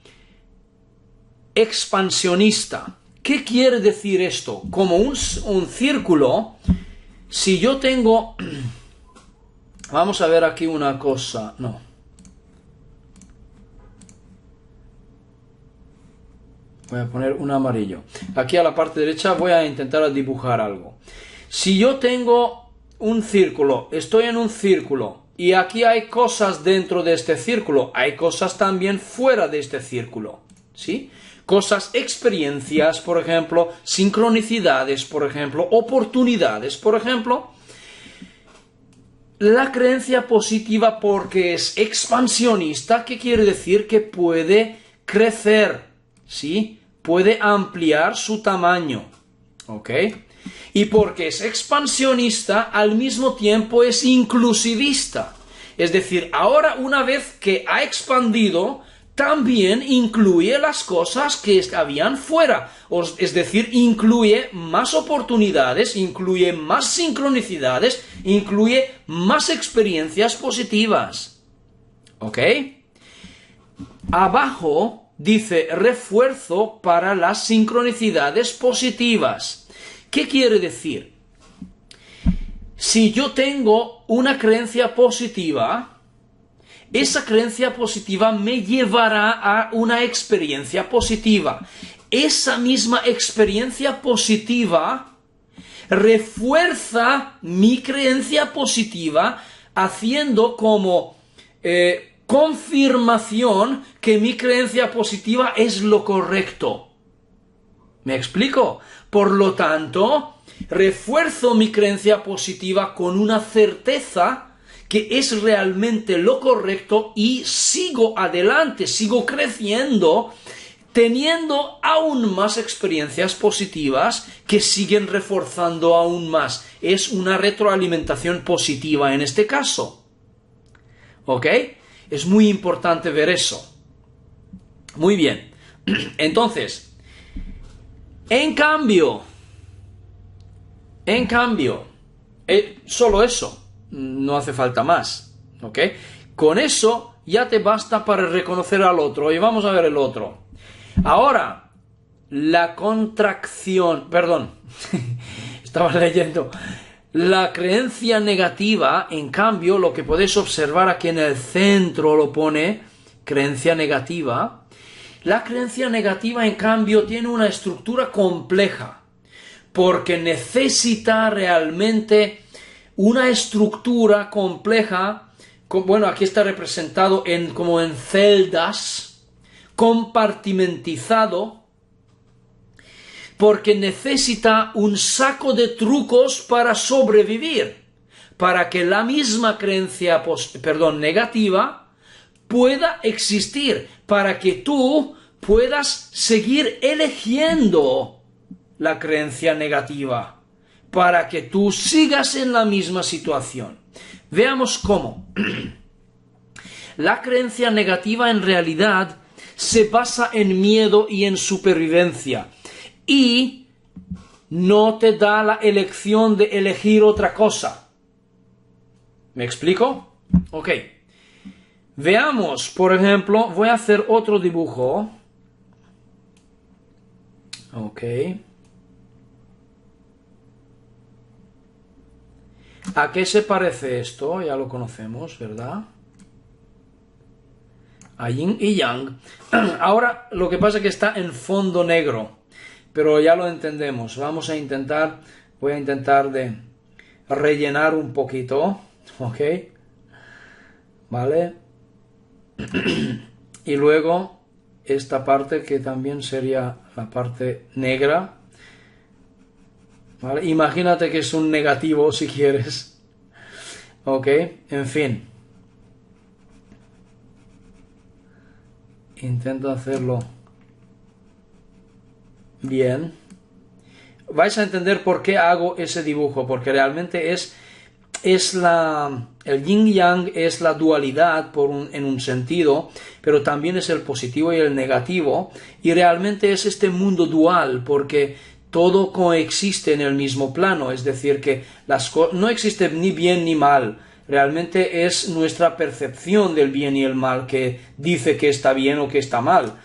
expansionista. ¿Qué quiere decir esto? Como un círculo, si yo tengo... Vamos a ver aquí una cosa. No. Voy a poner un amarillo. Aquí a la parte derecha voy a intentar dibujar algo. Si yo tengo un círculo, estoy en un círculo, y aquí hay cosas dentro de este círculo, hay cosas también fuera de este círculo, ¿sí? Cosas, experiencias, por ejemplo, sincronicidades, por ejemplo, oportunidades, por ejemplo. La creencia positiva, porque es expansionista, ¿qué quiere decir? Que puede crecer, ¿sí? Puede ampliar su tamaño, ¿ok? Y porque es expansionista, al mismo tiempo es inclusivista. Es decir, ahora una vez que ha expandido, también incluye las cosas que habían fuera. Es decir, incluye más oportunidades, incluye más sincronicidades, incluye más experiencias positivas. ¿Ok? abajo dice refuerzo para las sincronicidades positivas. ¿Qué quiere decir? Si yo tengo una creencia positiva, esa creencia positiva me llevará a una experiencia positiva. Esa misma experiencia positiva refuerza mi creencia positiva, haciendo como confirmación que mi creencia positiva es lo correcto. ¿Me explico? Por lo tanto, refuerzo mi creencia positiva con una certeza que es realmente lo correcto y sigo adelante, sigo creciendo, teniendo aún más experiencias positivas que siguen reforzando aún más. Es una retroalimentación positiva en este caso. ¿Ok? Es muy importante ver eso. Muy bien. Entonces, en cambio, solo eso, no hace falta más, ¿ok? Con eso ya te basta para reconocer al otro, y vamos a ver el otro. Ahora, la contracción, perdón, estaba leyendo, la creencia negativa, en cambio, lo que podéis observar aquí en el centro lo pone, creencia negativa. La creencia negativa, en cambio, tiene una estructura compleja, porque necesita realmente una estructura compleja, bueno, aquí está representado como en celdas, compartimentizado, porque necesita un saco de trucos para sobrevivir, para que la misma creencia negativa pueda existir, para que tú puedas seguir eligiendo la creencia negativa, para que tú sigas en la misma situación. Veamos cómo. La creencia negativa en realidad se basa en miedo y en supervivencia, y no te da la elección de elegir otra cosa. ¿Me explico? Ok. Veamos, por ejemplo, voy a hacer otro dibujo. Ok. ¿A qué se parece esto? Ya lo conocemos, ¿verdad? A yin y yang. Ahora lo que pasa es que está en fondo negro, pero ya lo entendemos. Voy a intentar de rellenar un poquito, ¿ok? ¿Vale? Y luego esta parte que también sería la parte negra. ¿Vale? Imagínate que es un negativo si quieres. Ok, en fin. Intento hacerlo bien. Vais a entender por qué hago ese dibujo, porque realmente el yin yang es la dualidad en un sentido, pero también es el positivo y el negativo, y realmente es este mundo dual, porque todo coexiste en el mismo plano, es decir, que no existe ni bien ni mal, realmente es nuestra percepción del bien y el mal que dice que está bien o que está mal.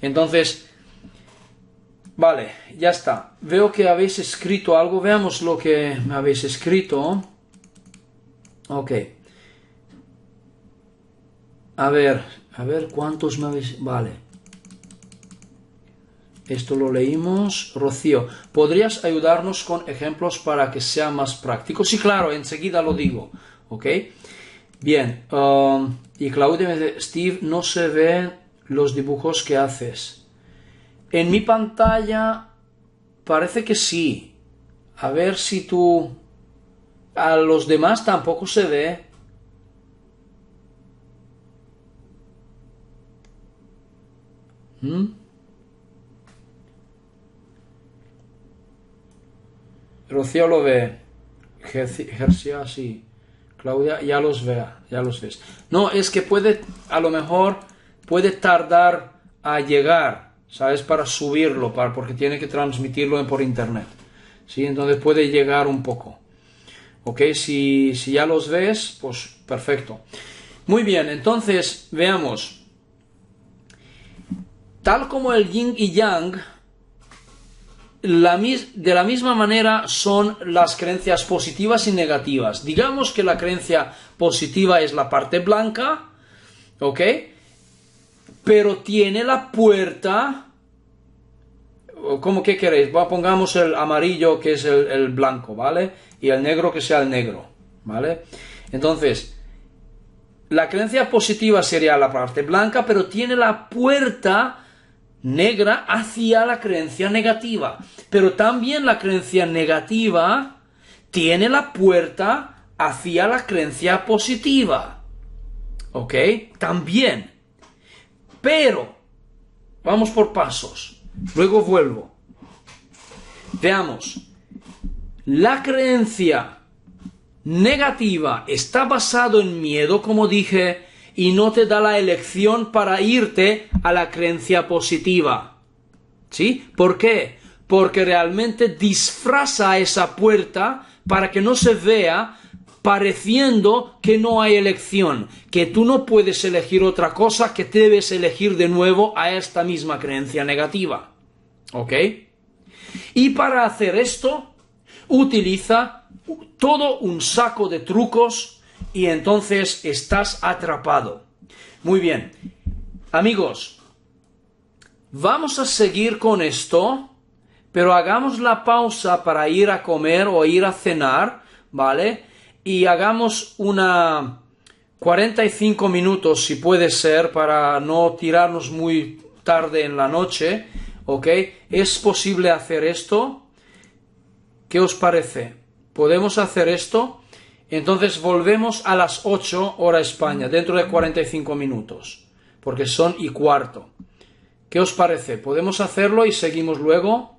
Entonces, vale, ya está. Veo que habéis escrito algo, veamos lo que me habéis escrito. Ok. A ver cuántos me habéis... Vale. Esto lo leímos. Rocío, ¿podrías ayudarnos con ejemplos para que sea más práctico? Sí, claro, enseguida lo digo. ¿Ok? Bien. Y Claudia me dice, Steve, no se ven los dibujos que haces. En mi pantalla parece que sí. A ver si tú... A los demás tampoco se ve. Rocío lo ve. Gersia sí. Claudia ya los ves. No, es que a lo mejor puede tardar a llegar, ¿sabes? Para subirlo, porque tiene que transmitirlo por internet. ¿Sí? Entonces puede llegar un poco. ¿Ok? Si ya los ves, pues perfecto. Muy bien, entonces veamos. tal como el yin y yang, de la misma manera son las creencias positivas y negativas. Digamos que la creencia positiva es la parte blanca, ¿ok? Pero tiene la puerta, ¿cómo que queréis? Pongamos el amarillo que es el blanco, ¿vale? Y el negro que sea el negro, ¿vale? Entonces, la creencia positiva sería la parte blanca, pero tiene la puerta negra hacia la creencia negativa. Pero también la creencia negativa tiene la puerta hacia la creencia positiva. ¿Ok? También. Pero, vamos por pasos. Luego vuelvo. Veamos. La creencia negativa está basado en miedo, como dije, y no te da la elección para irte a la creencia positiva. ¿Sí? ¿Por qué? Porque realmente disfraza esa puerta para que no se vea pareciendo que no hay elección, que tú no puedes elegir otra cosa, que debes elegir de nuevo a esta misma creencia negativa. ¿Ok? Y para hacer esto, utiliza todo un saco de trucos y entonces estás atrapado. Muy bien. Amigos, vamos a seguir con esto, pero hagamos la pausa para ir a comer o ir a cenar, ¿vale? Y hagamos una 45 minutos, si puede ser, para no tirarnos muy tarde en la noche, ¿ok? ¿Es posible hacer esto? ¿Qué os parece? ¿Podemos hacer esto? Entonces volvemos a las 8 hora España, dentro de 45 minutos, porque son 1:15. ¿Qué os parece? ¿Podemos hacerlo y seguimos luego?